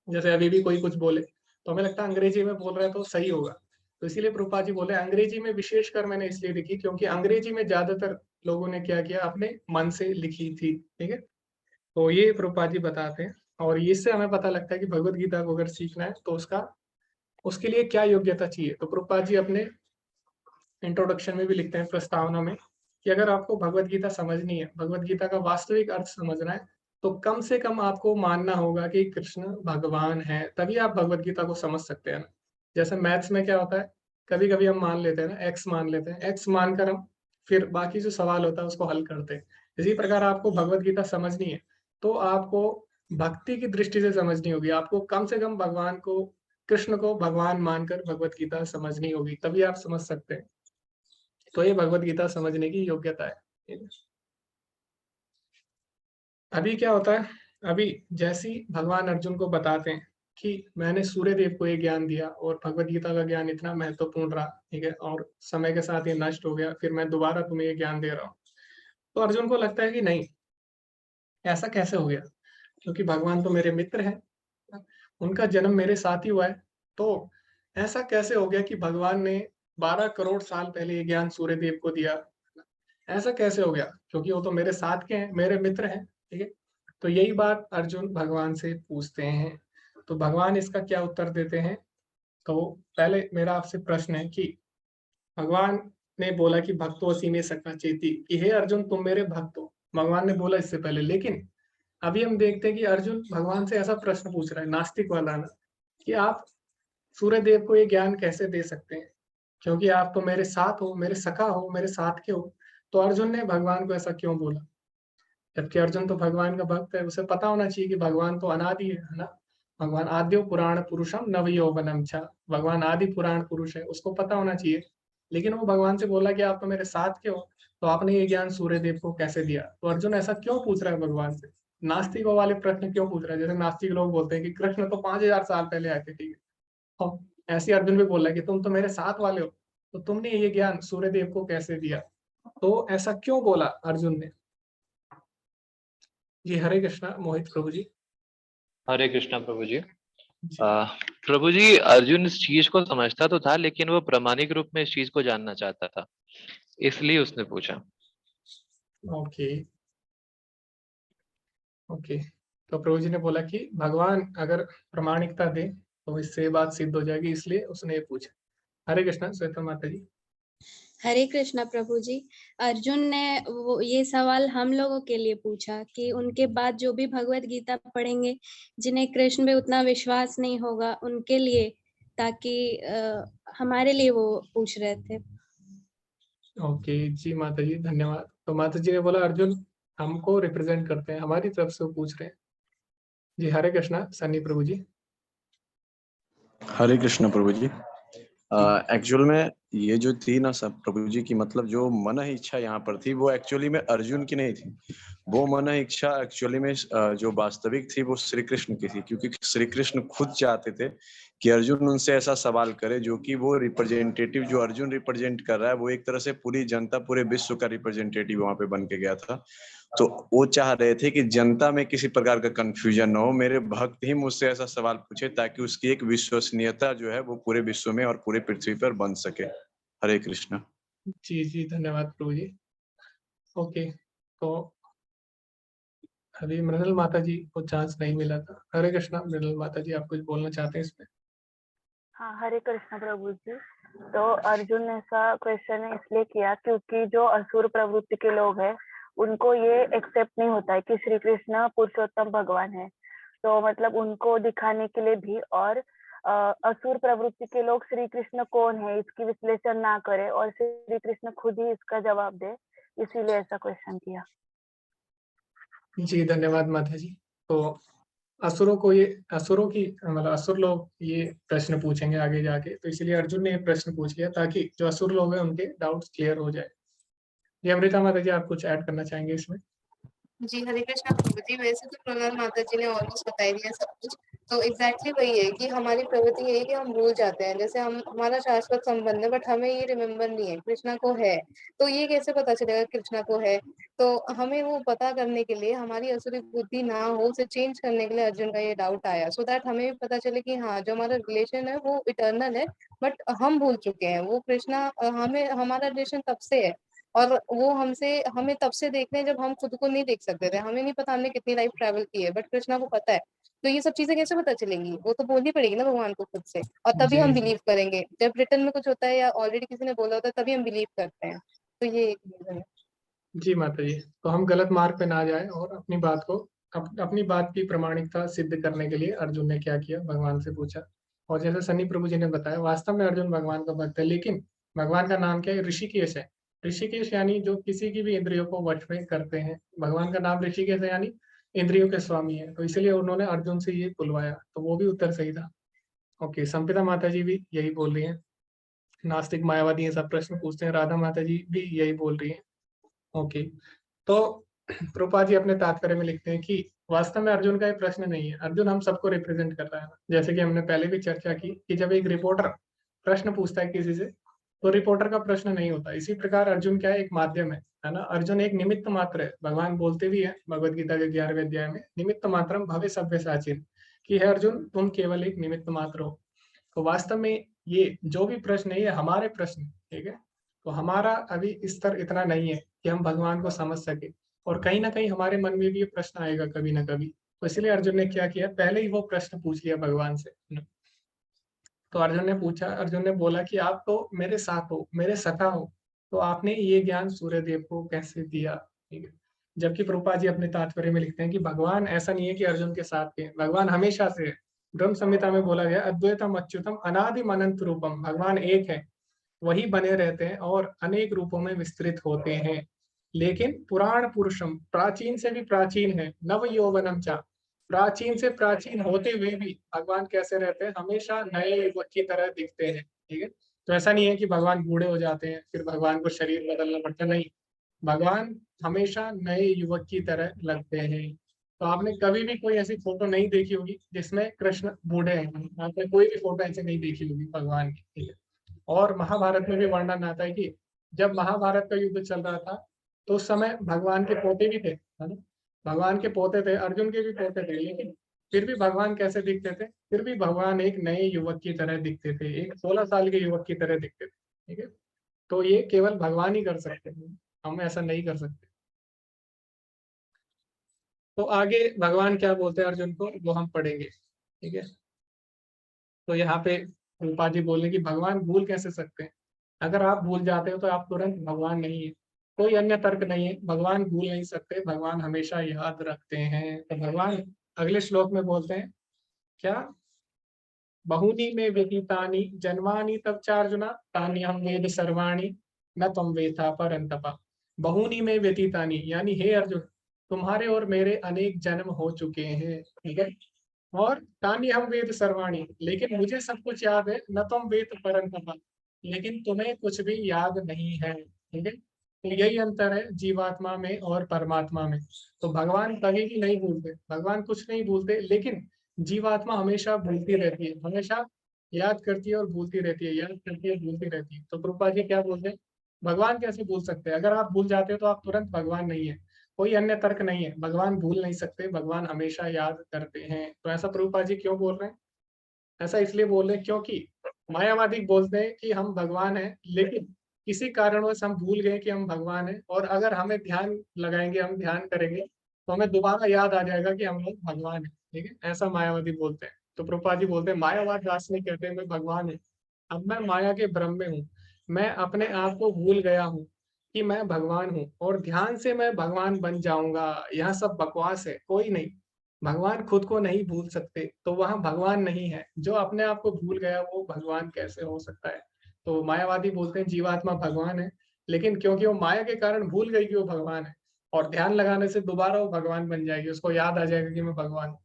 जैसे अभी भी कोई कुछ बोले, तो हमें लगता है अंग्रेजी में बोल रहा है तो सही होगा। तो इसीलिए प्रभुपाद जी बोले अंग्रेजी में विशेषकर मैंने इसलिए लिखी क्योंकि अंग्रेजी में ज़्यादातर लोगों ने क्या किया, अपने मन से लिखी थी, ठीक है? तो ये प्रभुपाद जी बताते हैं और इससे हमें पता लगता है कि भगवद गीता को अगर सीखना है तो उसके लिए क्या योग्यता चाहिए। तो प्रभुपाद जी अपने इंट्रोडक्शन में भी लिखते हैं, प्रस्तावना में, कि अगर आपको भगवद गीता समझनी है, भगवद गीता का वास्तविक अर्थ समझना है, तो कम से कम आपको मानना होगा कि कृष्ण भगवान है, तभी आप भगवद गीता को समझ सकते हैं ना। जैसे मैथ्स में क्या होता है, कभी-कभी हम मान लेते हैं ना, एक्स मान लेते हैं, एक्स मानकर हम फिर बाकी जो सवाल होता है उसको हल करते हैं। इसी प्रकार आपको भगवद गीता समझनी है, तो आपको भक्ति की दृष्टि से समझनी होगी, आपको कम से कम भगवान को, कृष्ण को भगवान मानकर भगवत गीता समझनी होगी, तभी आप समझ सकते हैं। तो ये भगवत गीता समझने की योग्यता है। अभी क्या होता है, अभी जैसी भगवान अर्जुन को बताते हैं कि मैंने सूर्य देव को ये ज्ञान दिया और भगवत गीता का ज्ञान इतना महत्वपूर्ण रहा, ठीक है, और समय के साथ ये नष्ट हो गया, फिर मैं दोबारा तुम्हें ये ज्ञान दे रहा हूँ। तो अर्जुन को लगता है कि नहीं, ऐसा कैसे हो गया, क्योंकि भगवान तो मेरे मित्र हैं, उनका जन्म मेरे साथ ही हुआ है, तो ऐसा कैसे हो गया कि भगवान ने 12 करोड़ साल पहले ये ज्ञान सूर्य देव को दिया, ऐसा कैसे हो गया, क्योंकि वो तो मेरे साथ के हैं, मेरे मित्र हैं, ठीक है। तो यही बात अर्जुन भगवान से पूछते हैं। तो भगवान इसका क्या उत्तर देते हैं, तो पहले मेरा आपसे प्रश्न है कि भगवान ने बोला कि भक्तोऽसि मे सखा चेति, कि हे अर्जुन तुम मेरे भक्त हो, भगवान ने बोला इससे पहले। लेकिन अभी हम देखते हैं कि अर्जुन भगवान से ऐसा प्रश्न पूछ रहा है, नास्तिक वाला ना, कि आप सूर्य देव को ये ज्ञान कैसे दे सकते हैं, क्योंकि आप तो मेरे साथ हो, मेरे सखा हो, मेरे साथ के हो। तो अर्जुन ने भगवान को ऐसा क्यों बोला, जबकि अर्जुन तो भगवान का भक्त है, उसे पता होना चाहिए कि भगवान तो अनादि है ना। भगवान आद्यो पुराण पुरुषम नव यौवनम च, भगवान आदि पुराण पुरुष है, उसको पता होना चाहिए। लेकिन वो भगवान से बोला कि आप तो मेरे साथ के हो, तो आपने ये ज्ञान सूर्य देव को कैसे दिया। तो अर्जुन ऐसा क्यों पूछ रहा है भगवान से, नास्तिकों वाले प्रश्न क्यों पूछ रहा है। जैसे नास्तिक लोग बोलते हैं कि कृष्ण तो 5000 साल पहले आए थे, ठीक है, और ऐसे अर्जुन भी बोल रहा है कि तुम तो मेरे साथ वाले हो, तो तुमने ये ज्ञान सूर्य देव को कैसे दिया। तो ऐसा क्यों बोला अर्जुन ने। जी हरे कृष्णा मोहित प्रभु जी। हरे कृष्णा प्रभु जी। जी। प्रभु जी, अर्जुन इस चीज को समझता तो था, लेकिन वो प्रामाणिक रूप में इस चीज को जानना चाहता था, इसलिए उसने पूछा। Okay okay. तो प्रभु जी ने बोला कि भगवान अगर प्रामाणिकता दे तो इससे बात सिद्ध हो जाएगी, इसलिए उसने ये पूछा। हरे कृष्णा श्वेता माता जी। हरे कृष्णा प्रभु जी। अर्जुन ने वो ये सवाल हम लोगों के लिए पूछा कि उनके बाद जो भी भगवत गीता पढ़ेंगे, जिन्हें कृष्ण पे उतना विश्वास नहीं होगा, उनके लिए, ताकि हमारे लिए वो पूछ रहे थे। ओके जी माता जी धन्यवाद। तो माता जी ने बोला अर्जुन हमको रिप्रेजेंट करते हैं, हमारी तरफ से वो पूछ रहे हैं। जी हरे कृष्णा सन्नी प्रभु जी। हरे कृष्ण प्रभु जी। एक्चुअल में ये जो थी ना सब प्रभु जी की, मतलब जो मन इच्छा यहाँ पर थी वो एक्चुअली में अर्जुन की नहीं थी। वो मन इच्छा एक्चुअली में जो वास्तविक थी वो श्री कृष्ण की थी, क्योंकि श्री कृष्ण खुद चाहते थे कि अर्जुन उनसे ऐसा सवाल करे जो कि वो रिप्रेजेंटेटिव जो अर्जुन रिप्रेजेंट कर रहा है वो एक तरह से पूरी जनता, पूरे विश्व का रिप्रेजेंटेटिव वहां पे बन के गया था। तो वो चाह रहे थे कि जनता में किसी प्रकार का कंफ्यूजन न हो, मेरे भक्त ही मुझसे ऐसा सवाल पूछे ताकि उसकी एक विश्वसनीयता जो है वो पूरे विश्व में और पूरे पृथ्वी पर बन सके। हरे कृष्ण। जी जी धन्यवाद प्रभु जी। ओके, तो अभी मृणल माता जी को चांस नहीं मिला था। हरे कृष्णा मृणल माता जी, आप कुछ बोलना चाहते हैं इसमें। हाँ, हरे कृष्ण प्रभु जी। तो अर्जुन ने ऐसा क्वेश्चन इसलिए किया क्योंकि जो असुर प्रवृत्ति के लोग हैं उनको ये एक्सेप्ट नहीं होता है कि श्री कृष्ण पुरुषोत्तम भगवान है। तो मतलब उनको दिखाने के लिए भी, और असुर प्रवृत्ति के लोग श्री कृष्ण कौन है इसकी विश्लेषण ना करे और श्री कृष्ण खुद ही इसका जवाब दे, इसीलिए ऐसा क्वेश्चन किया। जी धन्यवाद माता जी। तो असुरों को ये, असुरों की मतलब असुर लोग ये प्रश्न पूछेंगे आगे जाके, तो इसलिए अर्जुन ने ये प्रश्न पूछ लिया ताकि जो असुर लोग हैं उनके डाउट्स क्लियर हो जाए। जी अमृता माता जी, आप कुछ ऐड करना चाहेंगे इसमें। जी हरे कृष्णा प्रभु जी। वैसे तो प्रहलाद माता जी ने ऑलमोस्ट बता दिया सब कुछ। तो एग्जैक्टली वही है कि हमारी प्रवृत्ति यही है कि हम भूल जाते हैं। जैसे हम, हमारा शाश्वत संबंध है बट हमें ये रिमेम्बर नहीं है कृष्णा को है। तो ये कैसे पता चलेगा कृष्णा को है। तो हमें वो पता करने के लिए, हमारी असुरी बुद्धि ना हो उसे चेंज करने के लिए अर्जुन का ये डाउट आया, सो दैट हमें भी पता चले कि हाँ जो हमारा रिलेशन है वो इटर्नल है, बट हम भूल चुके हैं। वो कृष्णा हमें, हमारा रिलेशन तब से है और वो हमसे, हमें तब से देख रहे हैं जब हम खुद को नहीं देख सकते थे। हमें नहीं पता हमने कितनी लाइफ ट्रैवल की है, बट कृष्णा को पता है। तो ये सब चीजें कैसे पता चलेंगी, वो तो बोलनी पड़ेगी ना भगवान को खुद से, और तभी जी हम जी बिलीव करेंगे। जब रिटर्न में कुछ होता है या ऑलरेडी किसी ने बोला होता है तभी हम बिलीव करते हैं। तो ये एक रीजन है। जी माता जी, तो हम गलत मार्ग पे ना जाए और अपनी बात को, अपनी बात की प्रामाणिकता सिद्ध करने के लिए अर्जुन ने क्या किया, भगवान से पूछा। और जैसे सन्नी प्रभु जी ने बताया, वास्तव में अर्जुन भगवान का भक्त है, लेकिन भगवान का नाम क्या है, ऋषिकेश है। ऋषिकेश यानी जो किसी की भी इंद्रियों को वश में करते हैं। भगवान का नाम ऋषिकेश है, यानी इंद्रियों के स्वामी है, तो इसलिए उन्होंने अर्जुन से ये बुलवाया, तो वो भी उत्तर सही था। ओके, संपिता माता जी भी यही बोल रही हैं। नास्तिक मायावादी ये सब प्रश्न पूछते हैं, राधा माता जी भी यही बोल रही हैं। ओके, तो प्रभुपाद जी अपने तात्पर्य में लिखते हैं कि वास्तव में अर्जुन का ये प्रश्न नहीं है, अर्जुन हम सबको रिप्रेजेंट कर रहा है। जैसे कि हमने पहले भी चर्चा की कि जब एक रिपोर्टर प्रश्न पूछता है किसी से, तो रिपोर्टर का प्रश्न नहीं होता। इसी प्रकार अर्जुन क्या है, एक माध्यम है ना। अर्जुन एक निमित्त मात्र है। भगवान बोलते भी है भगवद गीता के 11वें अध्याय में, निमित्त मात्रम भवे सव्यसाचिन, कि है अर्जुन तुम केवल एक निमित्त मात्र हो। तो वास्तव में ये जो भी प्रश्न है ये हमारे प्रश्न, ठीक है। तो हमारा अभी स्तर इतना नहीं है कि हम भगवान को समझ सके, और कहीं ना कहीं हमारे मन में भी ये प्रश्न आएगा कभी ना कभी। तो इसलिए अर्जुन ने क्या किया, पहले ही वो प्रश्न पूछ लिया भगवान से। तो अर्जुन ने पूछा, अर्जुन ने बोला कि आप तो मेरे साथ हो, मेरे सखा हो, तो आपने ये ज्ञान सूर्यदेव को कैसे दिया, ठीक है। जबकि प्रभुपाद जी अपने तात्पर्य में लिखते हैं कि भगवान ऐसा नहीं है कि अर्जुन के साथ थे, भगवान हमेशा से है। ब्रह्म संहिता में बोला गया अद्वैतम अच्युतम अनादिम अनंत रूपम, भगवान एक है, वही बने रहते हैं और अनेक रूपों में विस्तृत होते हैं। लेकिन पुराण पुरुषम, प्राचीन से भी प्राचीन है, नव यौवनम चा, प्राचीन से प्राचीन होते हुए भी भगवान कैसे रहते हैं, हमेशा नए युवक की तरह दिखते हैं, ठीक है। तो ऐसा नहीं है कि भगवान बूढ़े हो जाते हैं फिर भगवान को शरीर बदलना पड़ता है, नहीं, भगवान हमेशा नए युवक की तरह लगते हैं। तो आपने कभी भी कोई ऐसी फोटो नहीं देखी होगी जिसमें कृष्ण बूढ़े हैं, आपने कोई भी फोटो ऐसे नहीं देखी होगी भगवान की, ठीक है। और महाभारत में भी वर्णन आता है कि जब महाभारत का युद्ध चल रहा था तो उस समय भगवान के पोते भी थे, है ना, भगवान के पोते थे, अर्जुन के भी पोते थे, लेकिन फिर भी भगवान कैसे दिखते थे, फिर भी भगवान एक नए युवक की तरह दिखते थे, एक 16 साल के युवक की तरह दिखते थे, ठीक है। तो ये केवल भगवान ही कर सकते हैं, हम ऐसा नहीं कर सकते। तो आगे भगवान क्या बोलते हैं अर्जुन को, वो हम पढ़ेंगे, ठीक है। तो यहाँ पे रूपा जी बोले कि भगवान भूल कैसे सकते हैं, अगर आप भूल जाते हो तो आप तुरंत भगवान नहीं है, कोई अन्य तर्क नहीं है, भगवान भूल नहीं सकते, भगवान हमेशा याद रखते हैं। तो भगवान अगले श्लोक में बोलते हैं क्या, बहुनी में व्यतीतानि जन्मानि तब चार्जुना तान्यहं वेद सर्वाणि न त्वं वेत्था परन्तप। बहुनी में व्यतीतानि यानी हे अर्जुन, तुम्हारे और मेरे अनेक जन्म हो चुके हैं, ठीक है। और तान्यहं वेद सर्वाणि, लेकिन मुझे सब कुछ याद है, न तुम वेद परन्तप, लेकिन तुम्हें कुछ भी याद नहीं है, ठीक है। तो यही अंतर है जीवात्मा में और परमात्मा में। तो भगवान कभी भी नहीं भूलते, भगवान कुछ नहीं भूलते, लेकिन जीवात्मा हमेशा भूलती रहती है, हमेशा याद करती है और भूलती रहती है, याद करती है भूलती रहती है। तो प्रभुपाद जी क्या बोलते हैं, भगवान कैसे भूल सकते हैं, अगर आप भूल जाते हो तो आप तुरंत भगवान नहीं है, कोई अन्य तर्क नहीं है, भगवान भूल नहीं सकते, भगवान हमेशा याद करते हैं। तो ऐसा प्रभुपाद जी क्यों बोल रहे हैं, ऐसा इसलिए बोल रहे हैं क्योंकि मायावादी बोलते हैं कि हम भगवान हैं, लेकिन किसी कारणवश हम भूल गए कि हम भगवान हैं, और अगर हमें ध्यान लगाएंगे, हम ध्यान करेंगे, तो हमें दोबारा याद आ जाएगा कि हम लोग भगवान हैं, ठीक है। ऐसा मायावादी बोलते हैं। तो प्रभुपाद जी बोलते हैं मायावाद रास्ते कहते हैं मैं भगवान है, अब मैं माया के भ्रम में हूँ, मैं अपने आप को भूल गया हूँ कि मैं भगवान हूँ, और ध्यान से मैं भगवान बन जाऊंगा। यह सब बकवास है, कोई नहीं, भगवान खुद को नहीं भूल सकते, तो वहां भगवान नहीं है। जो अपने आप को भूल गया वो भगवान कैसे हो सकता है। तो मायावादी बोलते हैं जीवात्मा भगवान है, लेकिन क्योंकि वो माया के कारण भूल गई कि वो भगवान है, और ध्यान लगाने से दोबारा वो भगवान बन जाएगी, उसको याद आ जाएगा कि मैं भगवान हूँ।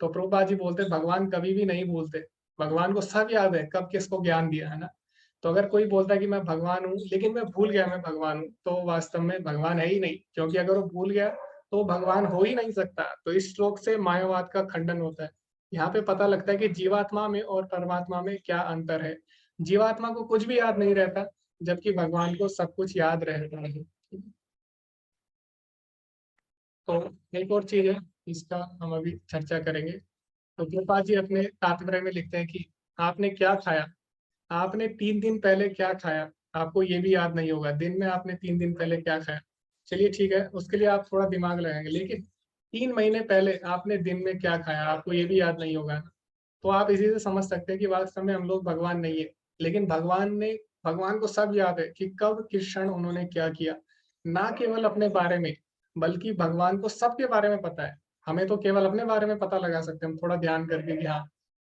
तो प्रभुपाद जी बोलते हैं भगवान कभी भी नहीं भूलते, भगवान को सब याद है कब किसको ज्ञान दिया, है ना। तो अगर कोई बोलता है कि मैं भगवान हूँ लेकिन मैं भूल गया मैं भगवान हूँ, तो वास्तव में भगवान है ही नहीं, क्योंकि अगर वो भूल गया तो भगवान हो ही नहीं सकता। तो इस श्लोक से मायावाद का खंडन होता है। यहाँ पे पता लगता है कि जीवात्मा में और परमात्मा में क्या अंतर है। जीवात्मा को कुछ भी याद नहीं रहता, जबकि भगवान को सब कुछ याद रहता है। तो एक और चीज है, इसका हम अभी चर्चा करेंगे। तो गोपाल जी अपने तात्पर्य में लिखते हैं कि आपने क्या खाया, आपने 3 दिन पहले क्या खाया, आपको ये भी याद नहीं होगा दिन में आपने 3 दिन पहले क्या खाया। चलिए ठीक है, उसके लिए आप थोड़ा दिमाग लगाएंगे, लेकिन 3 महीने पहले आपने दिन में क्या खाया, आपको ये भी याद नहीं होगा। तो आप इसी से समझ सकते हैं कि वास्तव में हम लोग भगवान नहीं है, लेकिन भगवान को सब याद है कि कब किस क्षण उन्होंने क्या किया। ना केवल अपने बारे में, बल्कि भगवान को सबके बारे में पता है। हमें तो केवल अपने बारे में पता लगा सकते हैं हम थोड़ा ध्यान करके कि हाँ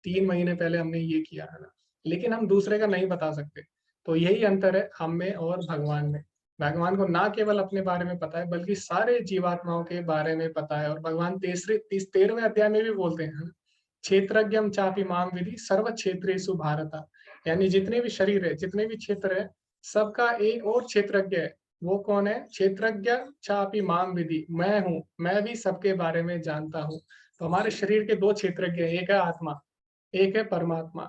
3 महीने पहले हमने ये किया, है ना, लेकिन हम दूसरे का नहीं बता सकते। तो यही अंतर है हम में और भगवान में। भगवान को ना केवल अपने बारे में पता है बल्कि सारे जीवात्माओं के बारे में पता है। और भगवान 13वें अध्याय में भी बोलते हैं, क्षेत्रज्ञम चापि माम विधि सर्व क्षेत्रेषु भारत, यानी जितने भी शरीर है, जितने भी क्षेत्र है, सबका एक और क्षेत्रज्ञ है। वो कौन है? क्षेत्रज्ञ चापि माम विधि, मैं हूँ, मैं भी सबके बारे में जानता हूँ। तो हमारे शरीर के दो क्षेत्रज्ञ हैं, एक है आत्मा, एक है परमात्मा।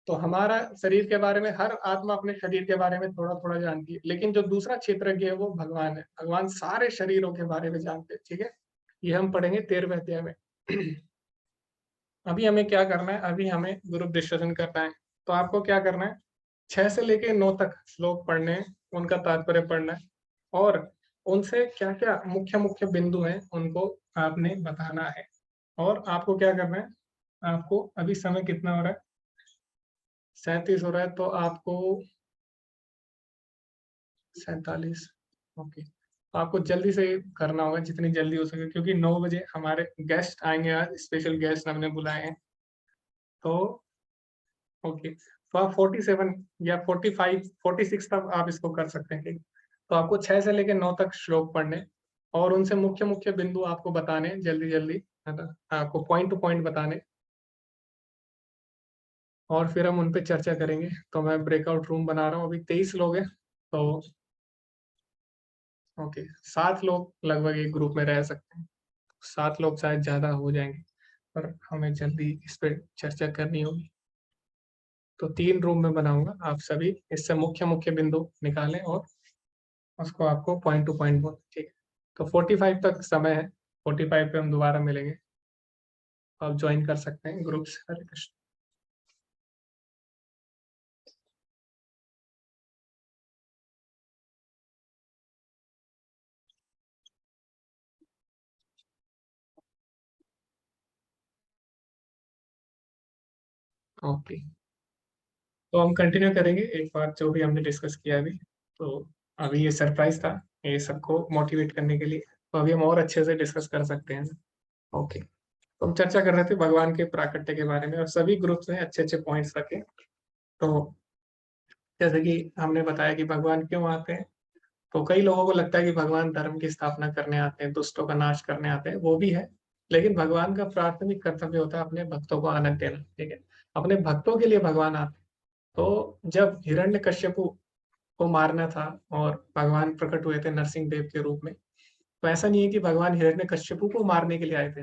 तो हमारा शरीर के बारे में हर आत्मा अपने शरीर के बारे में थोड़ा थोड़ा जानती है, लेकिन जो दूसरा क्षेत्रज्ञ है वो भगवान है। भगवान सारे शरीरों के बारे में जानते हैं। ठीक है, ये हम पढ़ेंगे 13वें अध्याय में। अभी हमें क्या करना है? अभी हमें ग्रुप डिस्कशन करना है। तो आपको क्या करना है? 6 से लेके 9 तक श्लोक पढ़ने हैं, उनका तात्पर्य पढ़ना है और उनसे क्या क्या मुख्य मुख्य बिंदु हैं उनको आपने बताना है। और आपको क्या करना है? आपको अभी समय कितना हो रहा है? 37 हो रहा है, तो आपको 47। ओके, आपको जल्दी से करना होगा, जितनी जल्दी हो सके, क्योंकि 9 बजे हमारे गेस्ट आएंगे। आज स्पेशल गेस्ट हमने बुलाए हैं। तो ओके, तो आप 47 या 45 46 तक आप इसको कर सकते हैं। ठीक, तो आपको 6 से लेकर 9 तक श्लोक पढ़ने और उनसे मुख्य मुख्य बिंदु आपको बताने, जल्दी जल्दी, है ना, आपको पॉइंट टू पॉइंट बताने, और फिर हम उन पे चर्चा करेंगे। तो मैं ब्रेकआउट रूम बना रहा हूँ। अभी 23 लोग हैं, तो ओके, 7 लोग लगभग एक ग्रुप में रह सकते हैं। 7 लोग शायद ज्यादा हो जाएंगे, पर हमें जल्दी इस पे चर्चा करनी होगी। तो 3 रूम में बनाऊंगा, आप सभी इससे मुख्य मुख्य बिंदु निकालें और उसको आपको पॉइंट टू पॉइंट बोल। ठीक है, तो 45 तक समय है। 45 पे हम दोबारा मिलेंगे। आप ज्वाइन कर सकते हैं ग्रुप्स। हरे कृष्ण। ओके, तो हम कंटिन्यू करेंगे एक बार जो भी हमने डिस्कस किया अभी। तो अभी ये सरप्राइज था, ये सबको मोटिवेट करने के लिए। तो अभी हम और अच्छे से डिस्कस कर सकते हैं। ओके, तो हम चर्चा कर रहे थे भगवान के प्राकट्य के बारे में और सभी ग्रुप्स ने अच्छे अच्छे पॉइंट्स रखे। तो जैसे कि हमने बताया कि भगवान क्यों आते हैं। तो कई लोगों को लगता है कि भगवान धर्म की स्थापना करने आते हैं, दुष्टों का नाश करने आते हैं, वो भी है। लेकिन भगवान का प्राथमिक कर्तव्य होता है अपने भक्तों को आनंद देना। ठीक है, अपने भक्तों के लिए भगवान आते हैं। तो जब हिरण्यकश्यपु को मारना था और भगवान प्रकट हुए थे नरसिंह देव के रूप में, तो ऐसा नहीं है कि भगवान हिरण्यकश्यपु को मारने के लिए आए थे।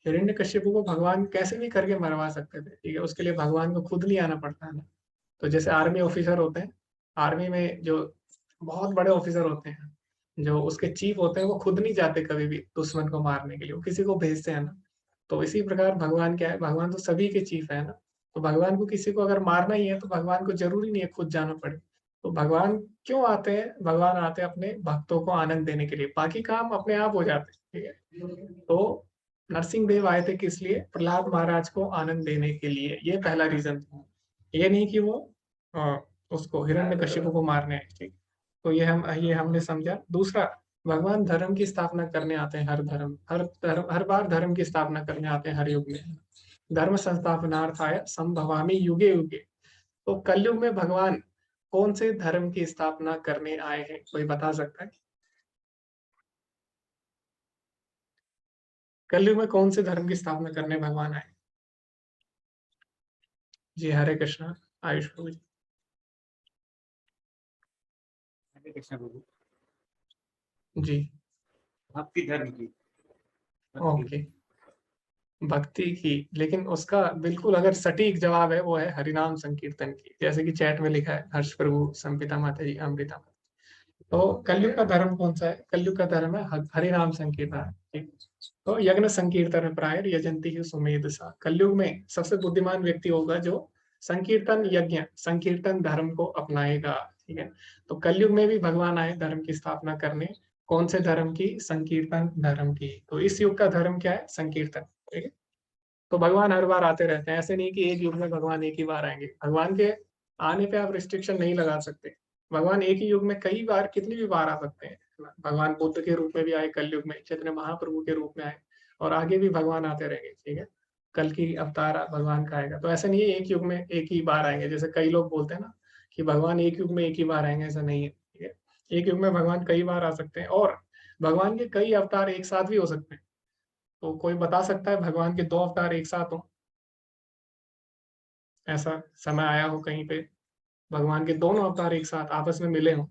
हिरण्यकश्यपु को भगवान कैसे भी करके मरवा सकते थे। ठीक है, उसके लिए भगवान को खुद नहीं आना पड़ता है ना। तो जैसे आर्मी ऑफिसर होते हैं, आर्मी में जो बहुत बड़े ऑफिसर होते हैं, जो उसके चीफ होते हैं, वो खुद नहीं जाते कभी भी दुश्मन को मारने के लिए, वो किसी को भेजते हैं ना। तो इसी प्रकार भगवान क्या है? भगवान तो सभी के चीफ है ना। तो भगवान को किसी को अगर मारना ही है तो भगवान को जरूरी नहीं है खुद जाना पड़े। तो भगवान क्यों आते हैं? भगवान आते हैं अपने भक्तों को आनंद देने के लिए, बाकी काम अपने आप हो जाते हैं। ठीक है, तो नरसिंह देव आए थे किस लिए? प्रहलाद महाराज को आनंद देने के लिए। ये पहला रीजन था, ये नहीं कि वो उसको हिरण्यकश्यप को मारने आए। ठीक, तो ये हमने समझा। दूसरा, भगवान धर्म की स्थापना करने आते हैं। हर बार धर्म की स्थापना करने आते हैं, हर युग में। धर्म संस्थापनार्थाय संभवामि युगे युगे। तो कलयुग में भगवान कौन से धर्म की स्थापना करने आए हैं? कोई बता सकता है? कलयुग में कौन से धर्म की स्थापना करने भगवान आए? जी, हरे कृष्णा। आयुष प्रभु जी। हरे कृष्ण प्रभु। जी, भक्ति धर्म की। ओके, भक्ति की। लेकिन उसका बिल्कुल अगर सटीक जवाब है वो है हरिनाम संकीर्तन की, जैसे कि चैट में लिखा है हर्ष प्रभु, संपिता माता जी, अमृता माता। तो कलयुग का धर्म कौन सा है? कलयुग का धर्म है हरिनाम संकीर्तन। ठीक, तो यज्ञ संकीर्तन प्रायर यजंती ही सुमेध सा। कलयुग में सबसे बुद्धिमान व्यक्ति होगा जो संकीर्तन यज्ञ, संकीर्तन धर्म को अपनाएगा। ठीक है, तो कलयुग में भी भगवान आए धर्म की स्थापना करने। कौन से धर्म की? संकीर्तन धर्म की। तो इस युग का धर्म क्या है? संकीर्तन। ठीक है, तो भगवान हर बार आते रहते हैं, ऐसे नहीं कि एक युग में भगवान एक ही बार आएंगे। भगवान के आने पे आप रिस्ट्रिक्शन नहीं लगा सकते। भगवान एक ही युग में कई बार, कितनी भी बार आ सकते हैं। भगवान बुद्ध के रूप में भी आए कलयुग में, चैतन्य महाप्रभु के रूप में आए, और आगे भी भगवान आते रहेंगे। ठीक है, कल की अवतार भगवान का आएगा। तो ऐसा नहीं है एक युग में एक ही बार आएंगे, जैसे कई लोग बोलते हैं ना कि भगवान एक युग में एक ही बार आएंगे, ऐसा नहीं है। ठीक है, एक युग में भगवान कई बार आ सकते हैं और भगवान के कई अवतार एक साथ भी हो सकते हैं। तो कोई बता सकता है भगवान के 2 अवतार एक साथ हो? ऐसा समय आया हो कहीं पे भगवान के दोनों अवतार एक साथ आपस में मिले हों?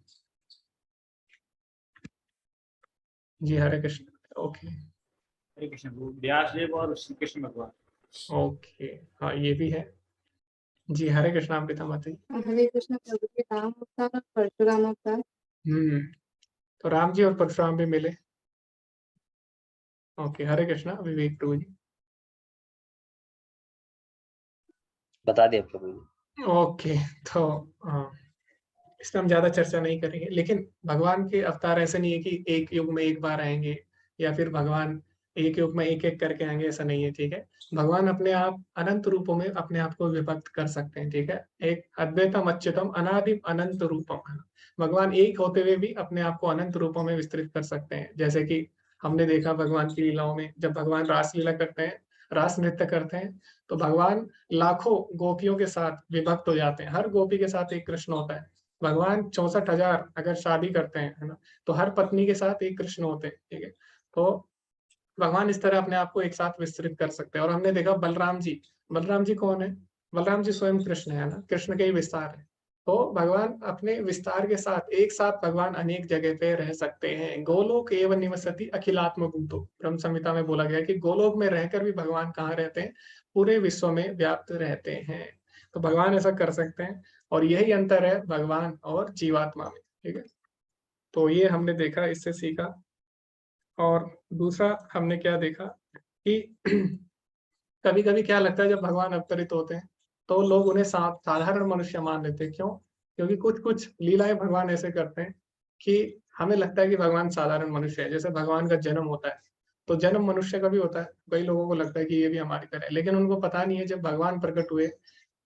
जी हरे कृष्ण। ओके हरे कृष्ण प्रभु, व्यासदेव और श्री कृष्ण भगवान। ओके, हाँ ये भी है। जी हरे कृष्ण अमृता माता जी। हरे कृष्ण प्रभु जी, राम अवतार और परशुराम अवतार। तो राम जी और परशुराम भी मिले। ओके हरे कृष्ण विवेक प्रभु जी। बता दिया प्रभु जी। ओके तो इसमें हम ज्यादा चर्चा नहीं करेंगे, लेकिन भगवान के अवतार ऐसे नहीं है कि एक युग में एक बार आएंगे या फिर भगवान एक युग में एक एक करके आएंगे, ऐसा नहीं है। ठीक है, भगवान अपने आप अनंत रूपों में अपने आप को विभक्त कर सकते हैं। ठीक है, एक अद्वैतम अच्युतम अनादिम अनंत रूपम है। भगवान एक होते हुए भी अपने आप को अनंत रूपों में विस्तृत कर सकते हैं। जैसे कि हमने देखा भगवान की लीलाओं में, जब भगवान रासलीला करते हैं, रास नृत्य करते हैं, तो भगवान लाखों गोपियों के साथ विभक्त हो जाते हैं। हर गोपी के साथ एक कृष्ण होता है। भगवान 64,000 अगर शादी करते हैं, है ना, तो हर पत्नी के साथ एक कृष्ण होते हैं। ठीक है, तो भगवान इस तरह अपने आप को एक साथ विस्तृत कर सकते हैं। और हमने देखा बलराम जी कौन है? बलराम जी स्वयं कृष्ण है ना, कृष्ण के ही विस्तार है। तो भगवान अपने विस्तार के साथ एक साथ भगवान अनेक जगह पे रह सकते हैं। गोलोक एवं निवसति अखिलात्म भूतो, ब्रह्म संहिता में बोला गया कि गोलोक में रहकर भी भगवान कहाँ रहते हैं? पूरे विश्व में व्याप्त रहते हैं। तो भगवान ऐसा कर सकते हैं और यही अंतर है भगवान और जीवात्मा में। ठीक है, तो ये हमने देखा, इससे सीखा। और दूसरा हमने क्या देखा कि कभी कभी क्या लगता है जब भगवान अवतरित होते हैं तो लोग उन्हें साधारण मनुष्य मान लेते हैं। क्यों? क्योंकि कुछ कुछ लीलाएं भगवान ऐसे करते हैं कि हमें लगता है कि भगवान साधारण मनुष्य है। जैसे भगवान का जन्म होता है, तो जन्म मनुष्य का भी होता है। कई लोगों को लगता है कि ये भी हमारी तरह है, लेकिन उनको पता नहीं है जब भगवान प्रकट हुए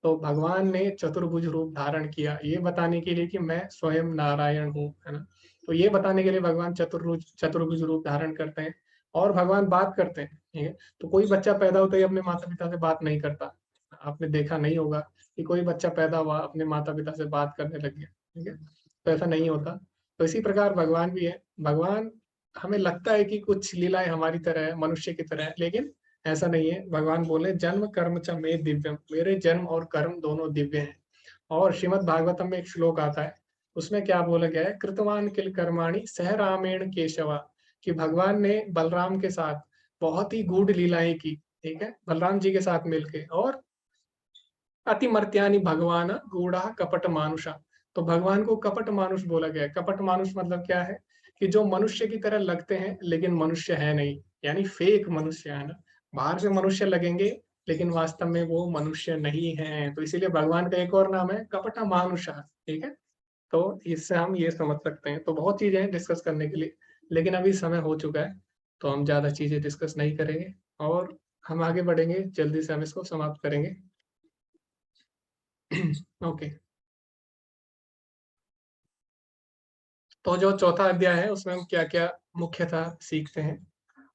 तो भगवान ने चतुर्भुज रूप धारण किया, ये बताने के लिए कि मैं स्वयं नारायण हूँ, है ना। तो ये बताने के लिए भगवान चतुर्भुज रूप धारण करते हैं और भगवान बात करते हैं। ठीक है, तो कोई बच्चा पैदा होता ही अपने माता पिता से बात नहीं करता। आपने देखा नहीं होगा कि कोई बच्चा पैदा हुआ अपने माता पिता से बात करने लग गया। ठीक है, तो ऐसा नहीं होता। तो इसी प्रकार भगवान भी है। भगवान, हमें लगता है कि कुछ लीलाएं हमारी तरह है, मनुष्य की तरह है, लेकिन ऐसा नहीं है। भगवान बोले जन्म कर्म च मे दिव्यम, मेरे जन्म और कर्म दोनों दिव्य हैं। और श्रीमद् भागवतम में एक श्लोक आता है, उसमें क्या बोला गया है? कृतवान किल कर्माणि सह रामेण केशवा, कि भगवान ने बलराम के साथ बहुत ही गूढ़ लीलाएं की। ठीक है, बलराम जी के साथ मिलके। और अतिमर्त्यानि भगवान गूढ़ा कपट मानुषा, तो भगवान को कपट मानुष बोला गया है। कपट मानुष मतलब क्या है? कि जो मनुष्य की तरह लगते हैं लेकिन मनुष्य है नहीं, यानी फेक मनुष्य, है ना। बाहर से मनुष्य लगेंगे लेकिन वास्तव में वो मनुष्य नहीं है। तो इसीलिए भगवान का एक और नाम है कपट मानुषा। ठीक है, तो इससे हम ये समझ सकते हैं। तो बहुत चीजें हैं डिस्कस करने के लिए, लेकिन अभी समय हो चुका है तो हम ज्यादा चीजें डिस्कस नहीं करेंगे और हम आगे बढ़ेंगे। जल्दी से हम इसको समाप्त करेंगे। ओके, तो जो चौथा अध्याय है उसमें हम क्या क्या मुख्यतः सीखते हैं।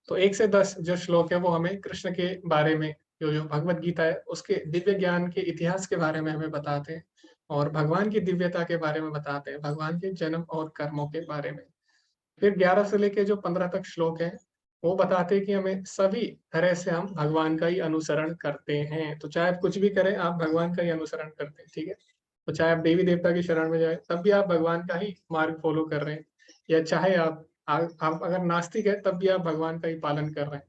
तो 1 से 10 जो श्लोक है वो हमें कृष्ण के बारे में, जो भगवत गीता है उसके दिव्य ज्ञान के इतिहास के बारे में हमें बताते हैं और भगवान की दिव्यता के बारे में बताते हैं, भगवान के जन्म और कर्मों के बारे में। फिर 11 से लेके जो 15 तक श्लोक है वो बताते हैं कि हमें सभी तरह से हम भगवान का ही अनुसरण करते हैं। तो चाहे आप कुछ भी करें, आप भगवान का ही अनुसरण करते हैं। ठीक है, तो चाहे आप देवी देवता की शरण में जाए तब भी आप भगवान का ही मार्ग फॉलो कर रहे हैं, या चाहे आप अगर नास्तिक है तब भी आप भगवान का ही पालन कर रहे हैं।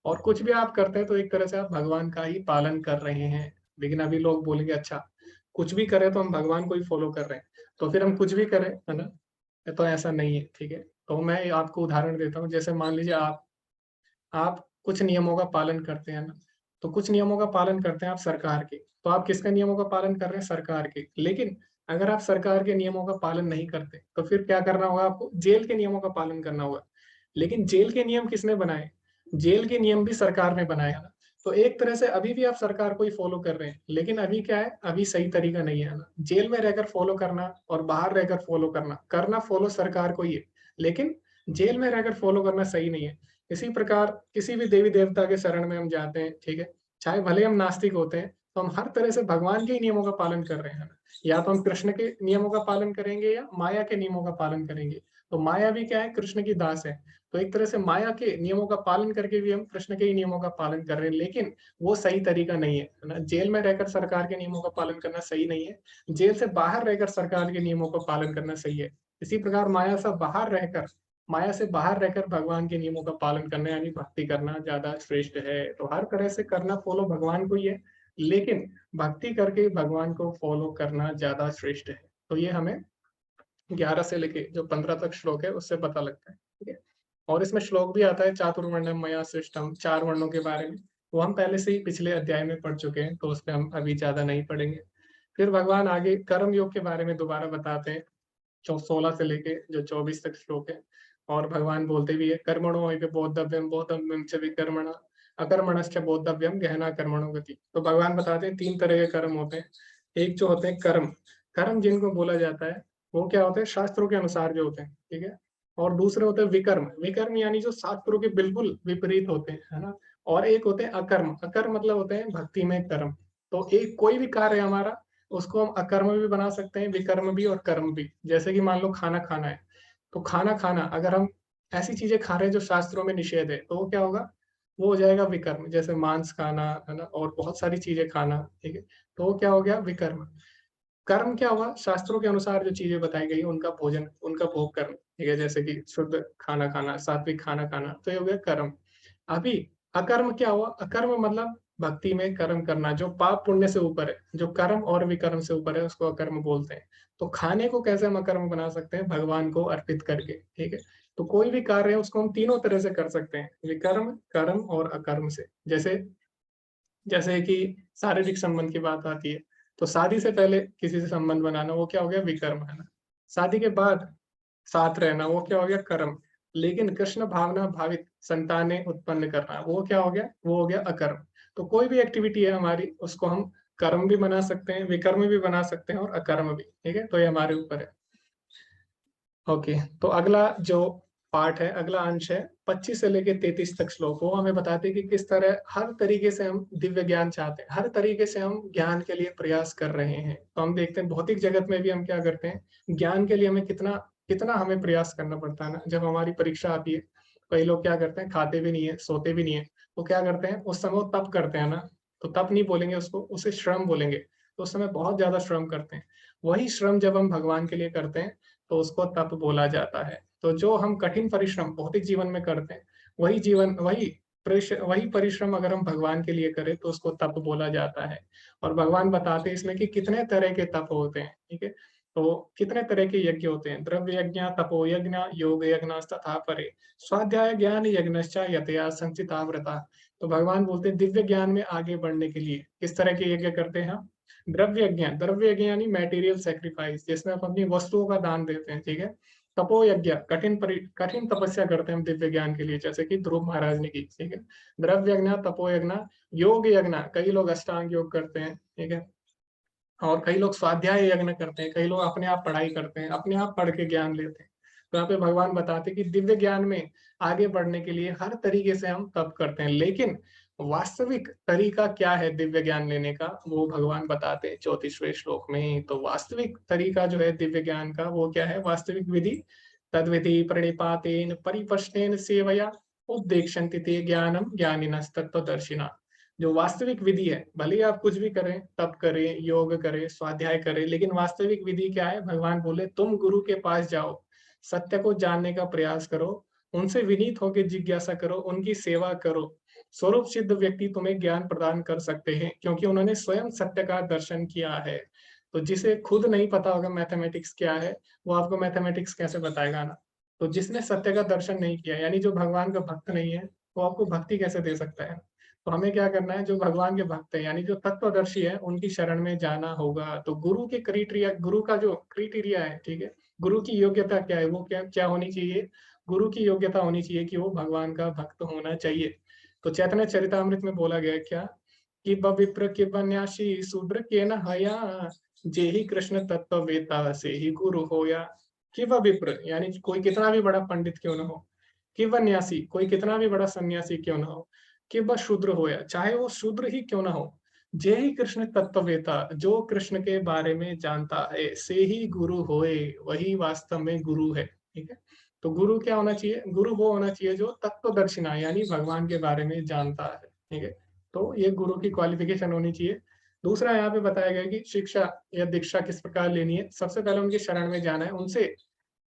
और कुछ भी आप करते हैं तो एक तरह से आप भगवान का ही पालन कर रहे हैं। लेकिन अभी लोग बोलेंगे अच्छा कुछ भी करें तो हम भगवान को ही फॉलो कर रहे हैं, तो फिर हम कुछ भी करें, है ना। तो ऐसा नहीं है। ठीक है, तो मैं आपको उदाहरण देता हूँ। जैसे मान लीजिए आप कुछ नियमों का पालन करते हैं ना, तो कुछ नियमों का पालन करते हैं आप सरकार के, तो आप किसके नियमों का पालन कर रहे हैं? सरकार के। लेकिन अगर आप सरकार के नियमों का पालन नहीं करते तो फिर क्या करना होगा? आपको जेल के नियमों का पालन करना होगा। लेकिन जेल के नियम किसने बनाए? जेल के नियम भी सरकार ने बनाए, है ना। तो एक तरह से अभी भी आप सरकार को ही फॉलो कर रहे हैं, लेकिन अभी क्या है, अभी सही तरीका नहीं है ना। जेल में रहकर फॉलो करना और बाहर रहकर फॉलो करना फॉलो सरकार को ही है, लेकिन जेल में रहकर फॉलो करना सही नहीं है। इसी प्रकार किसी भी देवी देवता के शरण में हम जाते हैं, ठीक है, चाहे भले हम नास्तिक होते हैं, तो हम हर तरह से भगवान के ही नियमों का पालन कर रहे हैं ना। या तो हम कृष्ण के नियमों का पालन करेंगे या माया के नियमों का पालन करेंगे। तो माया भी क्या है, कृष्ण की दास है। तो एक तरह से माया के नियमों का पालन करके भी हम कृष्ण के ही नियमों का पालन कर रहे हैं, लेकिन वो सही तरीका नहीं है ना। जेल में रहकर सरकार के नियमों का पालन करना सही नहीं है, जेल से बाहर रहकर सरकार के नियमों का पालन करना सही है। इसी प्रकार माया से बाहर रहकर भगवान के नियमों का पालन करना यानी भक्ति करना ज्यादा श्रेष्ठ है। तो हर तरह से करना फॉलो भगवान को ही है, लेकिन भक्ति करके भगवान को फॉलो करना ज्यादा श्रेष्ठ है। तो ये हमें 11 से लेके जो 15 तक श्लोक है उससे पता लगता है, ठीक है। और इसमें श्लोक भी आता है चातुर्वर्ण्यम मया सृष्टम, 4 वर्णों के बारे में। वो हम पहले से ही पिछले अध्याय में पढ़ चुके हैं, तो उस पर हम अभी ज्यादा नहीं पढ़ेंगे। फिर भगवान आगे कर्म योग के बारे में दोबारा बताते हैं, 16 से लेके जो 24 तक श्लोक है। और भगवान बोलते भी है कर्मणो हि बोद्धव्यम बोद्धव्यम च विकर्मणा अकर्मणश्च बोद्धव्यम गहना कर्मणो गति। तो भगवान बताते हैं 3 तरह के कर्म होते हैं। एक जो होते हैं कर्म जिनको बोला जाता है वो क्या होते हैं, शास्त्रों के अनुसार जो होते हैं, ठीक है। और दूसरे होते हैं विकर्म यानी जो शास्त्रों के बिल्कुल विपरीत होते हैं, है ना। और एक होते हैं अकर्म मतलब होते हैं भक्ति में कर्म। तो एक कोई भी कार्य हमारा उसको हम अकर्म भी बना सकते हैं, विकर्म भी और कर्म भी। जैसे कि मान लो खाना खाना है, तो खाना अगर हम ऐसी चीजें खा रहे हैं जो शास्त्रों में निषेध है, तो वो क्या होगा, वो हो जाएगा विकर्म। जैसे मांस खाना, है ना, और बहुत सारी चीजें खाना, ठीक है। तो वो क्या हो गया, विकर्म। कर्म क्या हुआ, शास्त्रों के अनुसार जो चीजें बताई गई उनका भोजन, उनका भोग कर्म, ठीक है। जैसे कि शुद्ध खाना खाना, सात्विक खाना खाना, तो ये हो गया कर्म। अभी अकर्म क्या हुआ, अकर्म मतलब भक्ति में कर्म करना जो पाप पुण्य से ऊपर है, जो कर्म और विकर्म से ऊपर है, उसको अकर्म बोलते हैं। तो खाने को कैसे हम अकर्म बना सकते हैं, भगवान को अर्पित करके, ठीक है। तो कोई भी कार्य है उसको हम तीनों तरह से कर सकते हैं, विकर्म, कर्म और अकर्म से। जैसे कि शारीरिक संबंध की बात आती है, तो शादी से पहले किसी से संबंध बनाना वो क्या हो गया, विकर्म, है ना। शादी के बाद साथ रहना वो क्या हो गया, कर्म। लेकिन कृष्ण भावना भावित संतानें उत्पन्न करना वो क्या हो गया, वो हो गया अकर्म। तो कोई भी एक्टिविटी है हमारी उसको हम कर्म भी बना सकते हैं, विकर्म भी बना सकते हैं और अकर्म भी, ठीक है। तो ये हमारे ऊपर है। ओके, तो अगला जो पार्ट है, अगला अंश है 25 से लेके 33 तक श्लोक। वो हमें बताते हैं कि किस तरह हर तरीके से हम दिव्य ज्ञान चाहते हैं, हर तरीके से हम ज्ञान के लिए प्रयास कर रहे हैं। तो हम देखते हैं भौतिक जगत में भी हम क्या करते हैं, ज्ञान के लिए हमें कितना हमें प्रयास करना पड़ता है ना। जब हमारी परीक्षा आती है, कई लोग क्या करते हैं, खाते भी नहीं है, सोते भी नहीं है, तो क्या करते हैं उस समय वो तप करते हैं ना। तो तप नहीं बोलेंगे उसको, उसे श्रम बोलेंगे। तो उस समय बहुत ज्यादा श्रम करते हैं। वही श्रम जब हम भगवान के लिए करते हैं तो उसको तप बोला जाता है। तो जो हम कठिन परिश्रम भौतिक जीवन में करते हैं, वही परिश्रम अगर हम भगवान के लिए करें तो उसको तप बोला जाता है। और भगवान बताते हैं इसमें कि कितने तरह के तप होते हैं, ठीक है। तो कितने तरह के यज्ञ होते हैं, द्रव्य यज्ञ, तपो यज्ञ, योग यज्ञ तथा परे, स्वाध्याय ज्ञान यज्ञश्च यतया संचिता व्रता। तो भगवान बोलते हैं दिव्य ज्ञान में आगे बढ़ने के लिए किस तरह के यज्ञ करते हैं हम, द्रव्य यज्ञ यानी मटेरियल सेक्रीफाइस, जिसमें हम अपनी वस्तुओं का दान देते हैं, ठीक है। तपो यज्ञ कठिन तपस्या करते हैं हम दिव्य ज्ञान के लिए, जैसे कि ध्रुव महाराज ने की, ठीक है। द्रव्य यज्ञ, तपो यज्ञ, योग यज्ञ, कई लोग अष्टांग योग करते हैं, ठीक है। और कई लोग स्वाध्याय यज्ञ करते हैं, कई लोग अपने आप पढ़ाई करते हैं, अपने आप पढ़ के ज्ञान लेते हैं। तो यहाँ पे भगवान बताते हैं कि दिव्य ज्ञान में आगे बढ़ने के लिए हर तरीके से हम तप करते हैं, लेकिन वास्तविक तरीका क्या है दिव्य ज्ञान लेने का, वो भगवान बताते हैं 34वें श्लोक में। तो वास्तविक तरीका जो है दिव्य ज्ञान का, वो क्या है, वास्तविक विधि तद्विधि प्रणिपातेन परिप्रश्नेन सेवया उपदेक्षन्ति ते ज्ञानम ज्ञानिनस्तत्त्वदर्शिना। जो वास्तविक विधि है, भले आप कुछ भी करें, तप करें, योग करें, स्वाध्याय करें, लेकिन वास्तविक विधि क्या है, भगवान बोले तुम गुरु के पास जाओ, सत्य को जानने का प्रयास करो, उनसे विनीत होकर जिज्ञासा करो, उनकी सेवा करो। स्वरूप सिद्ध व्यक्ति तुम्हें ज्ञान प्रदान कर सकते हैं, क्योंकि उन्होंने स्वयं सत्य का दर्शन किया है। तो जिसे खुद नहीं पता होगा मैथमेटिक्स क्या है, वो आपको मैथमेटिक्स कैसे बताएगा ना। तो जिसने सत्य का दर्शन नहीं किया, यानी जो भगवान का भक्त नहीं है, वो आपको भक्ति कैसे दे सकता है। तो हमें क्या करना है, जो भगवान के भक्त है यानी जो तत्वदर्शी है, उनकी शरण में जाना होगा। तो गुरु के क्राइटेरिया, गुरु का जो क्राइटेरिया है, ठीक है, गुरु की योग्यता क्या है, वो क्या होनी चाहिए, गुरु की योग्यता होनी चाहिए कि वो भगवान का भक्त होना चाहिए। तो चैतन्य चरितामृत में बोला गया क्या, कि विप्र के बन्यासी शूद्र के न हया, जे ही कृष्ण तत्व वेता से ही गुरु होया। कि विप्र यानी कोई कितना भी बड़ा पंडित क्यों न हो, कि न्यासी कोई कितना भी बड़ा सन्यासी क्यों न हो, कि शूद्र होया चाहे वो शूद्र ही क्यों ना हो, जे ही कृष्ण तत्ववेता, जो कृष्ण के बारे में जानता है, से ही गुरु होए, वही वास्तव में गुरु है। ठीक है, तो गुरु क्या होना चाहिए? गुरु वो होना चाहिए जो तत्वदर्शिना यानी भगवान के बारे में जानता है। ठीक है, तो ये गुरु की क्वालिफिकेशन होनी चाहिए। दूसरा यहाँ पे बताया गया कि शिक्षा या दीक्षा किस प्रकार लेनी है। सबसे पहले उनके शरण में जाना है, उनसे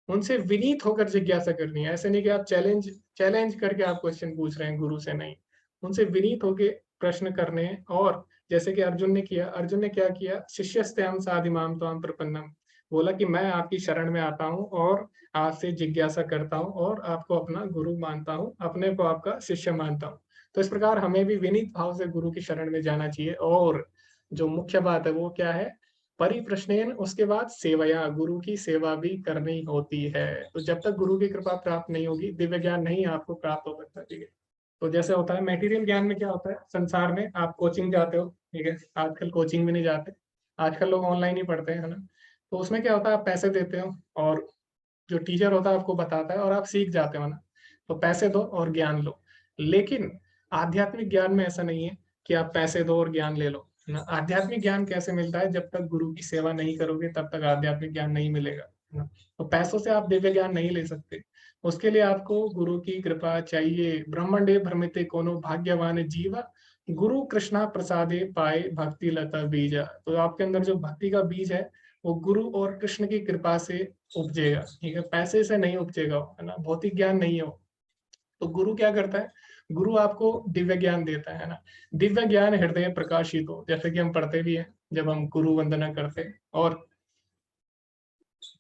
उनसे विनीत होकर जिज्ञासा करनी है। ऐसे नहीं कि आप चैलेंज चैलेंज करके आप क्वेश्चन पूछ रहे हैं, गुरु से नहीं। उनसे विनीत होके प्रश्न करने हैं। और जैसे कि अर्जुन ने किया, अर्जुन ने क्या किया? शिष्यस्तेहं साधिमाम त्वां प्रपन्नम, बोला कि मैं आपकी शरण में आता हूँ और आपसे जिज्ञासा करता हूँ और आपको अपना गुरु मानता हूँ, अपने को आपका शिष्य मानता हूँ। तो इस प्रकार हमें भी विनीत भाव से गुरु की शरण में जाना चाहिए। और जो मुख्य बात है वो क्या है? परिप्रश्नेन, उसके बाद सेवया, गुरु की सेवा भी करनी होती है। तो जब तक गुरु की कृपा प्राप्त नहीं होगी, दिव्य ज्ञान नहीं आपको प्राप्त हो सकता। ठीक है, तो जैसे होता है मेटीरियल ज्ञान में, क्या होता है संसार में, आप कोचिंग जाते हो, ठीक है, आजकल कोचिंग भी नहीं जाते, आजकल लोग ऑनलाइन ही पढ़ते हैं, है ना। तो उसमें क्या होता है, आप पैसे देते हो और जो टीचर होता है आपको बताता है और आप सीख जाते हो ना। तो पैसे दो और ज्ञान लो। लेकिन आध्यात्मिक ज्ञान में ऐसा नहीं है कि आप पैसे दो और ज्ञान ले लो, है ना। आध्यात्मिक ज्ञान कैसे मिलता है? जब तक गुरु की सेवा नहीं करोगे तब तक आध्यात्मिक ज्ञान नहीं मिलेगा, है ना। तो पैसों से आप दिव्य ज्ञान नहीं ले सकते, उसके लिए आपको गुरु की कृपा चाहिए। ब्रह्मंडे भ्रमिते कोनो भाग्यवान जीवा, गुरु कृष्णा प्रसादे पाए भक्ति लता बीजा। तो आपके अंदर जो भक्ति का बीज है वो गुरु और कृष्ण की कृपा से उपजेगा। ठीक है, पैसे से नहीं उपजेगा, है ना, भौतिक ज्ञान नहीं हो। तो गुरु क्या करता है? गुरु आपको दिव्य ज्ञान देता है ना। दिव्य ज्ञान हृदय प्रकाशित हो, जैसे कि हम पढ़ते भी हैं जब हम गुरु वंदना करते हैं, और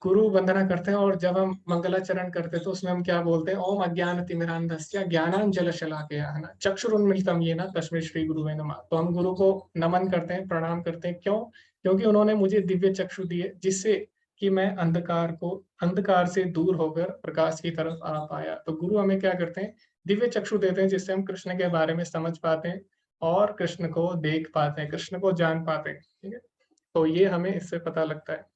गुरु वंदना करते हैं और जब हम मंगलाचरण करते हैं तो उसमें हम क्या बोलते हैं? ओम अज्ञानतिमिरान्धस्य ज्ञानांजन शलाकया, है ना, चक्षुरुन्मीलितं येन तस्मै श्री गुरुवे नमः। तो हम गुरु को नमन करते हैं, प्रणाम करते हैं। क्यों? क्योंकि उन्होंने मुझे दिव्य चक्षु दिए, जिससे कि मैं अंधकार से दूर होकर प्रकाश की तरफ आ पाया। तो गुरु हमें क्या करते हैं? दिव्य चक्षु देते हैं, जिससे हम कृष्ण के बारे में समझ पाते हैं और कृष्ण को देख पाते हैं, कृष्ण को जान पाते हैं। ठीक है, तो ये हमें इससे पता लगता है।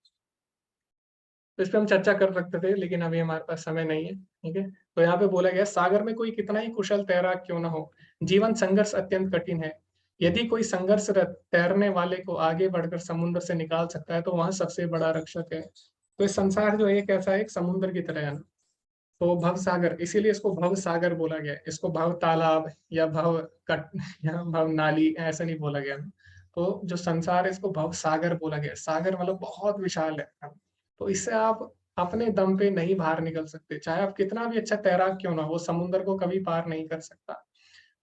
तो इस पे हम चर्चा कर सकते थे, लेकिन अभी हमारे पास समय नहीं है। ठीक है, तो यहाँ पे बोला गया, सागर में कोई कितना ही कुशल तैराक क्यों ना हो, जीवन संघर्ष अत्यंत कठिन है। यदि कोई संघर्षरत तैरने वाले को आगे बढ़कर समुद्र से निकाल सकता है तो वहां सबसे बड़ा रक्षक है। तो इस संसार जो है एक ऐसा एक समुद्र की तरह है ना। तो भव सागर, इसीलिए इसको भव सागर बोला गया है। इसको भव तालाब या भव कट या भव नाली ऐसा नहीं बोला गया। तो जो संसार है इसको भव सागर बोला गया। सागर मतलब बहुत विशाल है। तो इससे आप अपने दम पे नहीं बाहर निकल सकते, चाहे आप कितना भी अच्छा तैराक क्यों ना हो, वो समुद्र को कभी पार नहीं कर सकता।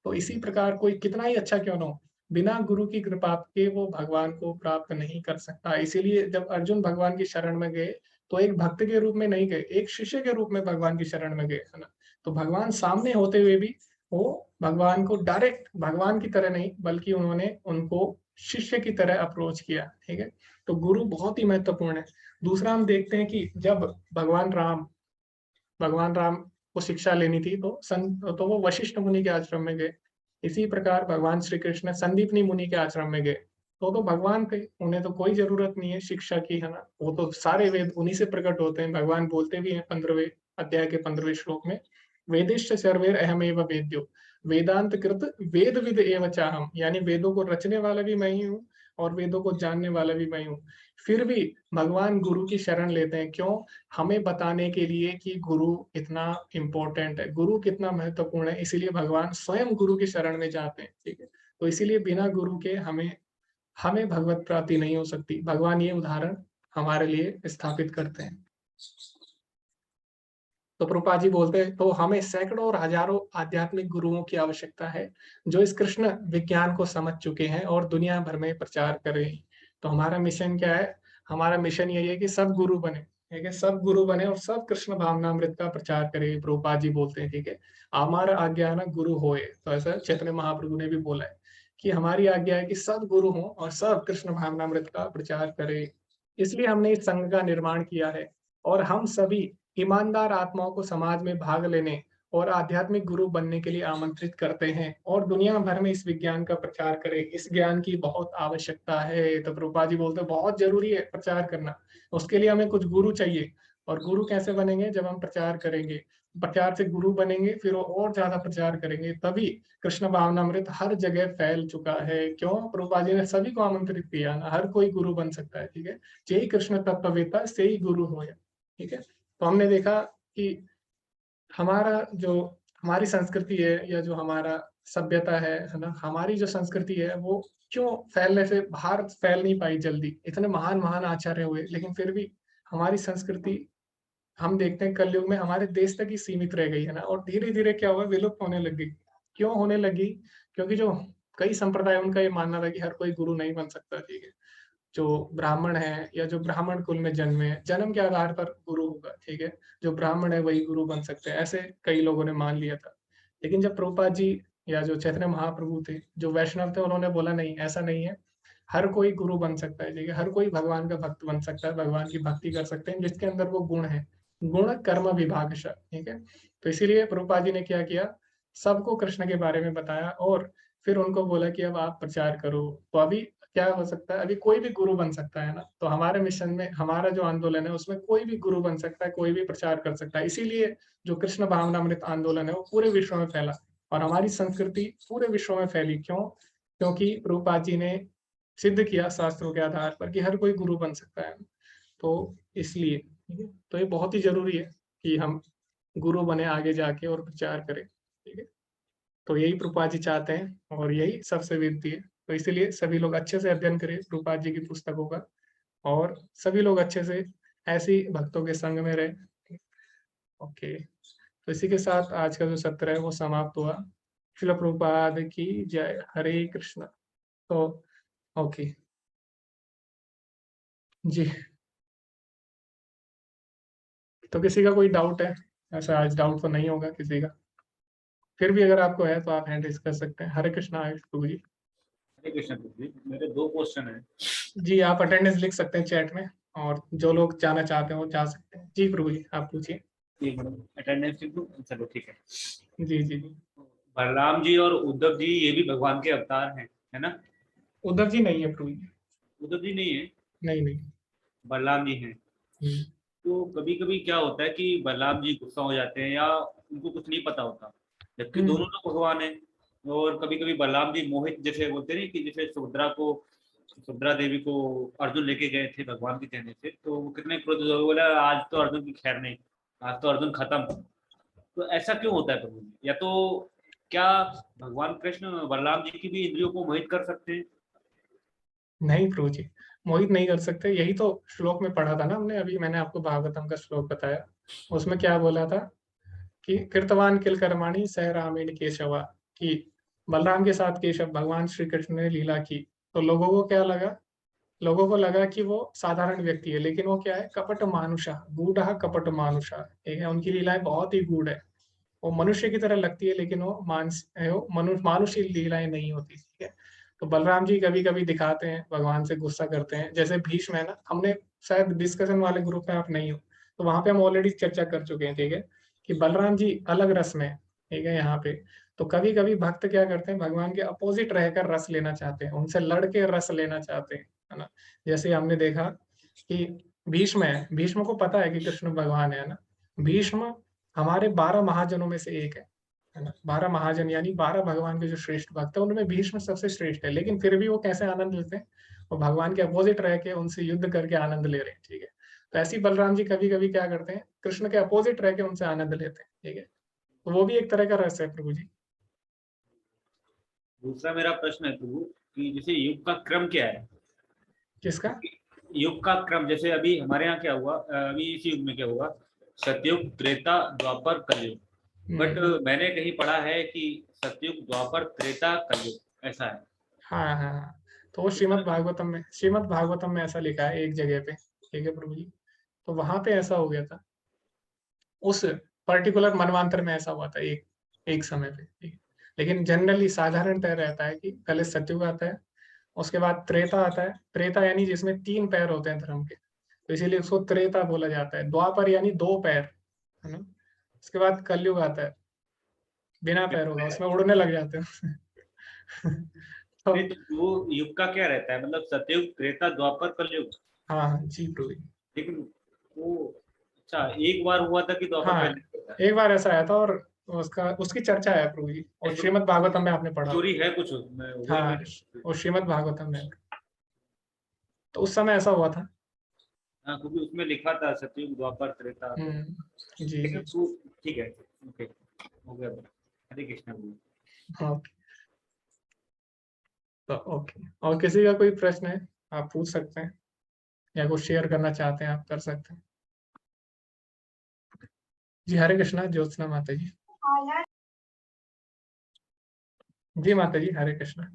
तो इसी प्रकार कोई कितना ही अच्छा क्यों ना हो, बिना गुरु की कृपा के वो भगवान को प्राप्त नहीं कर सकता। इसीलिए जब अर्जुन भगवान की शरण में गए तो एक भक्त के रूप में नहीं गए, एक शिष्य के रूप में भगवान की शरण में गए, है ना। तो भगवान सामने होते हुए भी वो भगवान को डायरेक्ट भगवान की तरह नहीं, बल्कि उन्होंने उनको शिष्य की तरह अप्रोच किया। ठीक है, तो गुरु बहुत ही महत्वपूर्ण है। दूसरा हम देखते हैं कि जब भगवान राम को शिक्षा लेनी थी तो वो वशिष्ठ मुनि के आश्रम में गए। इसी प्रकार भगवान श्री कृष्ण संदीपनी मुनि के आश्रम में गए। तो भगवान के उन्हें तो कोई जरूरत नहीं है शिक्षा की, है ना। वो तो सारे वेद उन्हीं से प्रकट होते हैं। भगवान बोलते भी हैं 15वें अध्याय के 15वें श्लोक में, वेदिश्च सर्वेर अहमेव वेद्यो वेदांत कृत वेद विद एव चाहम, यानी वेदों को रचने वाला भी मैं ही हूँ और वेदों को जानने वाला भी मैं हूँ। फिर भी भगवान गुरु की शरण लेते हैं, क्यों? हमें बताने के लिए कि गुरु कितना इम्पोर्टेंट है, गुरु कितना महत्वपूर्ण है। इसीलिए भगवान स्वयं गुरु की शरण में जाते हैं। ठीक है, तो इसीलिए बिना गुरु के हमें हमें भगवत प्राप्ति नहीं हो सकती। भगवान ये उदाहरण हमारे लिए स्थापित करते हैं। तो प्रभुपाद जी बोलते हैं, तो हमें सैकड़ों और हजारों आध्यात्मिक गुरुओं की आवश्यकता है जो इस कृष्ण विज्ञान को समझ चुके हैं और दुनिया भर में प्रचार कर रहे हैं। तो हमारा मिशन क्या है? हमारा मिशन यही है कि सब गुरु बने, ठीक है, सब गुरु बने और सब कृष्ण भावनामृत का प्रचार करें। प्रभुपाद जी बोलते हैं, ठीक है, हमारा आज्ञा ना गुरु होए। तो ऐसा चैतन्य महाप्रभु ने भी बोला है कि हमारी आज्ञा है कि सब गुरु हों और सब कृष्ण भावनामृत का प्रचार करें। इसलिए हमने इस संघ का निर्माण किया है और हम सभी ईमानदार आत्माओं को समाज में भाग लेने और आध्यात्मिक गुरु बनने के लिए आमंत्रित करते हैं और दुनिया भर में इस विज्ञान का प्रचार करें। इस ज्ञान की बहुत आवश्यकता है। तो प्रभुपाद जी बोलते हैं बहुत जरूरी है प्रचार करना, उसके लिए हमें कुछ गुरु चाहिए। और गुरु कैसे बनेंगे? जब हम प्रचार करेंगे। प्रचार से गुरु बनेंगे, फिर वो और ज्यादा प्रचार करेंगे, तभी कृष्ण भावनामृत हर जगह फैल चुका है। क्यों? प्रभुपाद जी ने सभी को आमंत्रित किया ना, हर कोई गुरु बन सकता है, ठीक है। यही कृष्ण तत्ववेता से ही गुरु हो, ठीक है। तो हमने देखा कि हमारा जो हमारी संस्कृति है या जो हमारा सभ्यता है ना, हमारी जो संस्कृति है वो क्यों फैलने से बाहर फैल नहीं पाई जल्दी। इतने महान महान आचार्य हुए, लेकिन फिर भी हमारी संस्कृति हम देखते हैं कलयुग में हमारे देश तक ही सीमित रह गई है ना, और धीरे धीरे क्या हुआ, विलुप्त होने लगी। क्यों होने लगी? क्योंकि जो कई संप्रदाय उनका ये मानना था कि हर कोई गुरु नहीं बन सकता, ठीक है। जो ब्राह्मण है या जो ब्राह्मण कुल में जन्मे, जन्म के आधार पर गुरु होगा, ठीक है। जो ब्राह्मण है वही गुरु बन सकते हैं, ऐसे कई लोगों ने मान लिया था। लेकिन जब प्रभुपाद जी या जो चैतन्य महाप्रभु थे, जो वैष्णव थे, उन्होंने बोला नहीं, ऐसा नहीं है, हर कोई गुरु बन सकता है, ठीक है। हर कोई भगवान का भक्त बन सकता है, भगवान की भक्ति कर सकते हैं जिसके अंदर वो गुण है। गुण कर्म विभाग, ठीक है। तो इसीलिए प्रभुपाद जी ने क्या किया, सबको कृष्ण के बारे में बताया और फिर उनको बोला कि अब आप प्रचार करो। तो अभी क्या हो सकता है, अभी कोई भी गुरु बन सकता है ना। तो हमारे मिशन में, हमारा जो आंदोलन है उसमें कोई भी गुरु बन सकता है, कोई भी प्रचार कर सकता है। इसीलिए जो कृष्ण भावनामृत आंदोलन है वो पूरे विश्व में फैला और हमारी संस्कृति पूरे विश्व में फैली। क्यों? क्योंकि प्रभुपाद जी ने सिद्ध किया शास्त्रों के आधार पर कि हर कोई गुरु बन सकता है। तो इसलिए, ठीक है। तो ये बहुत ही जरूरी है कि हम गुरु बने आगे जाके और प्रचार करें, ठीक है। तो यही प्रभुपाद जी चाहते हैं और यही सबसे विनती है। तो इसीलिए सभी लोग अच्छे से अध्ययन करें प्रभुपाद जी की पुस्तकों का, और सभी लोग अच्छे से ऐसी भक्तों के संग में रहे। ओके, तो इसी के साथ आज का जो सत्र है वो समाप्त हुआ। श्रील प्रभुपाद की जय। हरे कृष्ण। तो ओके जी, तो किसी का कोई डाउट है? ऐसा आज डाउट तो नहीं होगा किसी का, फिर भी अगर आपको है तो आप हैंड रेज कर सकते हैं। हरे कृष्णा आयुष प्रभु जी। हरे कृष्ण प्रभु जी, मेरे 2 क्वेश्चन है। जी, आप अटेंडेंस लिख सकते हैं चैट में, और जो लोग जाना चाहते हैं वो जा सकते हैं। जी प्रभु जी, आप पूछिए। जी मैडम, अटेंडेंस लिख दूं? चलो ठीक है। जी जी जी। बलराम जी और उद्धव जी ये भी भगवान के अवतार हैं, है ना? उद्धव जी नहीं है प्रभु जी। उद्धव जी नहीं है, नहीं नहीं। बलराम जी हैं। तो कभी कभी क्या होता है कि बलराम जी गुस्सा हो जाते हैं या उनको कुछ नहीं पता होता, जबकि दोनों तो भगवान है। और कभी कभी बलराम जी मोहित, जैसे बोलते नहीं कि जैसे सुभद्रा देवी को अर्जुन लेके गए थे भगवान के कहने से, तो वो कितने क्रोधित हो गए, बोला आज तो अर्जुन की खैर नहीं, आज तो अर्जुन खत्म। तो ऐसा क्यों होता है प्रभु जी? या तो क्या भगवान कृष्ण बलराम जी की भी इंद्रियों को मोहित कर सकते हैं? नहीं प्रभु जी, मोहित नहीं कर सकते। यही तो श्लोक में पढ़ा था ना हमने अभी, मैंने आपको भागवतम का श्लोक बताया। उसमें क्या बोला था कि कृतवान किल कर्माणि सह रामेण केशवा, कि बलराम के साथ केशव भगवान श्री कृष्ण ने लीला की। तो लोगों को क्या लगा? लोगों को लगा कि वो साधारण व्यक्ति है, लेकिन वो क्या है? कपट मानुषा, गूढ़ कपट मानुषा, ठीक है। उनकी लीलाएं बहुत ही गूढ़ है। वो मनुष्य की तरह लगती है, लेकिन वो मानुषी लीलाएं नहीं होती, ठीक है। तो बलराम जी कभी कभी दिखाते हैं भगवान से गुस्सा करते हैं, जैसे भीष्म है ना। हमने शायद डिस्कशन वाले ग्रुप में आप नहीं हो, तो वहां पे हम ऑलरेडी चर्चा कर चुके हैं, ठीक है, कि बलराम जी अलग रस में, ठीक है, यहाँ पे। तो कभी कभी भक्त क्या करते हैं, भगवान के अपोजिट रहकर रस लेना चाहते हैं, उनसे लड़के रस लेना चाहते हैं, है ना। जैसे हमने देखा कि भीष्म है, भीष्म को पता है कि कृष्ण भगवान है ना। भीष्म हमारे 12 महाजनों में से एक है ना। 12 महाजन यानी 12 भगवान के जो श्रेष्ठ भक्त है उनमें भीष्म सबसे श्रेष्ठ है। लेकिन फिर भी वो कैसे आनंद लेते हैं? वो भगवान के अपोजिट रह के उनसे युद्ध करके आनंद ले रहे हैं, ठीक है। तो ऐसी बलराम जी कभी कभी क्या करते हैं, कृष्ण के अपोजिट रह के उनसे आनंद लेते हैं, ठीक है। तो वो भी एक तरह का रस है प्रभु जी। दूसरा मेरा प्रश्न है प्रभु कि जैसे युग का क्रम क्या है? किसका? युग का क्रम, जैसे अभी हमारे यहाँ क्या हुआ, अभी इस युग में क्या हुआ, सतयुग, त्रेता, द्वापर, कलयुग। बट मैंने कहीं पढ़ा है कि सतयुग, द्वापर, त्रेता, कलयुग, ऐसा है। हाँ हाँ हाँ। तो वो श्रीमद् भागवतम में ऐसा लिखा है एक जगह पे, ठीक है प्रभु जी। तो वहां पे ऐसा हो गया था, उस पर्टिकुलर मनवांतर में ऐसा हुआ था एक एक समय पे, ठीक है। लेकिन जनरली साधारणतः रहता है कि पहले सतयुग आता है, उसके बाद त्रेता आता है। त्रेता यानी जिसमें 3 पैर होते हैं धर्म के, तो इसीलिए उसको त्रेता बोला जाता है। द्वापर यानी 2 पैर, है ना। उसके बाद कलयुग आता है, बिना पैर होगा, उसमें उड़ने लग जाते हैं। तो नहीं, तो वो युग का क्या रहता है, मतलब सतयुग, त्रेता, द्वापर, कलयुग? हाँ हाँ जी प्रभु। लेकिन वो अच्छा, एक बार हुआ था कि द्वापर हाँ, में नहीं हुआ था? एक बार ऐसा आया था और उसकी चर्चा है प्रभु जी, और ऐसा श्रीमद् भागवतम में आपने पढ़ा। स्टोरी है कुछ उसमें? वही हाँ, मैंने और श्रीमद् भागवतम में, तो उस समय ऐसा हुआ था। हाँ, क्योंकि उसमें लिखा था सतयुग, द्वापर, त्रेता। जी जी। ठीक है, ओके, हो गया। हरे कृष्णा जी। हाँ, तो ओके, और किसी का कोई प्रश्न है आप पूछ सकते हैं, या कुछ शेयर करना चाहते हैं आप कर सकते हैं। जी हरे कृष्णा, ज्योत्सना माता जी। जी माता जी, हरे कृष्णा।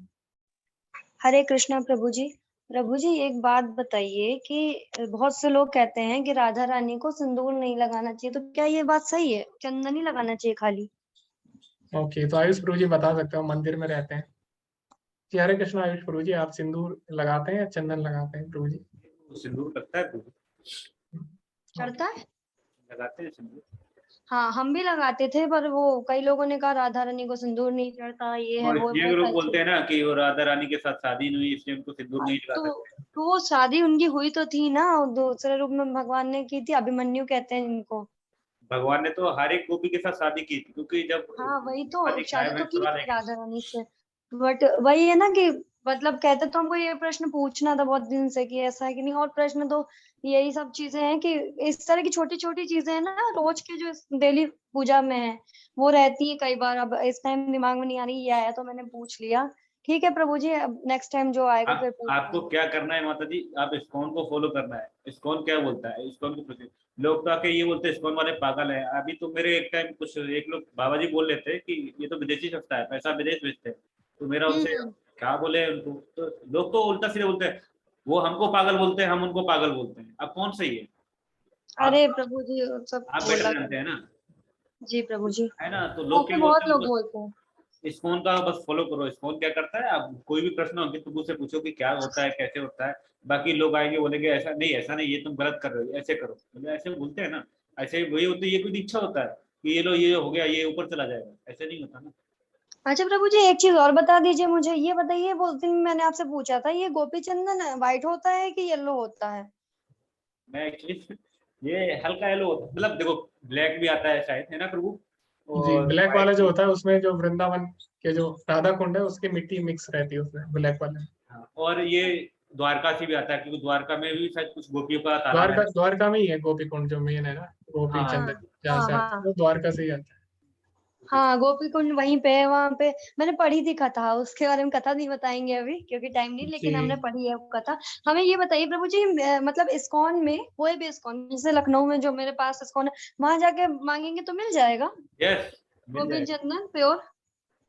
हरे कृष्णा प्रभु जी। प्रभु जी एक बात बताइए कि बहुत से लोग कहते हैं कि राधा रानी को सिंदूर नहीं लगाना चाहिए, तो क्या ये बात सही है? चंदन ही लगाना चाहिए खाली? ओके, तो आयुष प्रभु जी बता सकते हो, मंदिर में रहते हैं। जी हरे कृष्णा आयुष प्रभु जी, आप सिंदूर लगाते हैं या चंदन लगाते हैं प्रभु जी? सिंदूर लगता है प्रभु? चढ़ता है? लगाते हैं सिंदूर। हाँ, हम भी लगाते थे, पर वो कई लोगों ने कहा राधा रानी को सिंदूर नहीं चढ़ता, ये है और वो है, इसलिए बहुत लोग सारी बोलते हैं चीजें। ना कि वो राधा रानी के साथ शादी नहीं हुई, इसलिए उनको सिंदूर नहीं लगा तो सकते। तो वो शादी उनकी हुई तो थी ना, दूसरे रूप में भगवान ने की थी, अभिमन्यु कहते हैं इनको। भगवान ने तो हर एक गोपी के साथ शादी की थी, क्योंकि जब हाँ वही तो, दिखाया शादी मैं तो की सुना थी लेंगे। राधा रानी से। बट वही है ना कि मतलब कहते तो हमको ये प्रश्न पूछना था बहुत दिन से कि ऐसा है कि नहीं, और प्रश्न तो यही सब चीजें हैं कि इस तरह की छोटी छोटी चीजें हैं ना, रोज के जो डेली पूजा में है वो रहती है। कई बार अब इस टाइम दिमाग में नहीं आ रही, ये आया तो मैंने पूछ लिया। ठीक है प्रभु जी, अब नेक्स्ट टाइम जो आएगा फिर पूछ आपको लेंगे। क्या करना है माता जी, आप इस्कॉन को फॉलो करना है। इस्कॉन क्या बोलता है, इस्कॉन के प्रति लोग तो आके ये बोलते हैं इस्कॉन वाले पागल है। अभी तो मेरे एक टाइम कुछ एक लोग बाबा जी बोल रहे थे कि ये तो विदेशी संस्था है, पैसा विदेश भेजते हैं। तो मेरा उनसे हम्म। क्या बोले उनको, तो लोग तो उल्टा सीधे बोलते हैं, वो हमको पागल बोलते हैं, हम उनको पागल बोलते हैं। अब कौन सही है? अरे आप प्रभु जी सब आप बोला बेटर जानते करो। हैं ना, जी प्रभु जी, है ना? तो लोग ऐसे क्या बोलते बहुत हैं लोग बस बोलते हैं। इस्कॉन का बस फॉलो करो। इस्कॉन क्या करता है, आप कोई भी प्रश्न होगी तो मुझसे पूछो कि क्या होता है, कैसे होता है। बाकी लोग आएंगे बोलेंगे ऐसा नहीं, ऐसा नहीं, ये तुम गलत कर रहे हो, ऐसे करो। मतलब ऐसे बोलते हैं ना, ऐसे वही होती है। ये कोई इच्छा होता है कि ये लो, ये हो गया, ये ऊपर चला जाएगा, ऐसे नहीं होता ना। अच्छा प्रभु जी एक चीज और बता दीजिए मुझे, ये बताइए, वो दिन मैंने आपसे पूछा था, ये गोपी चंदन व्हाइट होता है कि येलो होता है? मैं एक्चुअली ये हल्का येलो होता है, मतलब देखो ब्लैक भी आता है शायद, है ना प्रभु? जी, और ब्लैक वाला व्हाइट जो भी। होता है उसमें जो वृंदावन के जो राधा कुंड है उसकी मिट्टी मिक्स रहती है उसमें, ब्लैक वाले में। हाँ, और ये द्वारका से भी आता है, क्योंकि द्वारका में भी शायद कुछ गोपियों का तालाब है द्वारका ना। द्वारका में ही है गोपी कुंड जो मेन है ना, गोपी हाँ चंदन हाँ जहाँ हाँ से आता है हाँ वो द्वारका से ही आता है। हाँ, गोपी कुंड वहीं पे है, वहां पे मैंने पढ़ी थी कथा, उसके बारे में कथा नहीं बताएंगे अभी क्योंकि टाइम नहीं, लेकिन हमने जी पढ़ी है वो कथा। हमें ये बताइए प्रभु जी, मतलब इस्कॉन में कोई भी इस्कॉन, जैसे लखनऊ में जो मेरे पास इस्कॉन है, वहां जाके मांगेंगे तो मिल जाएगा यस, मिल गोपी जाएगा चंदन प्योर?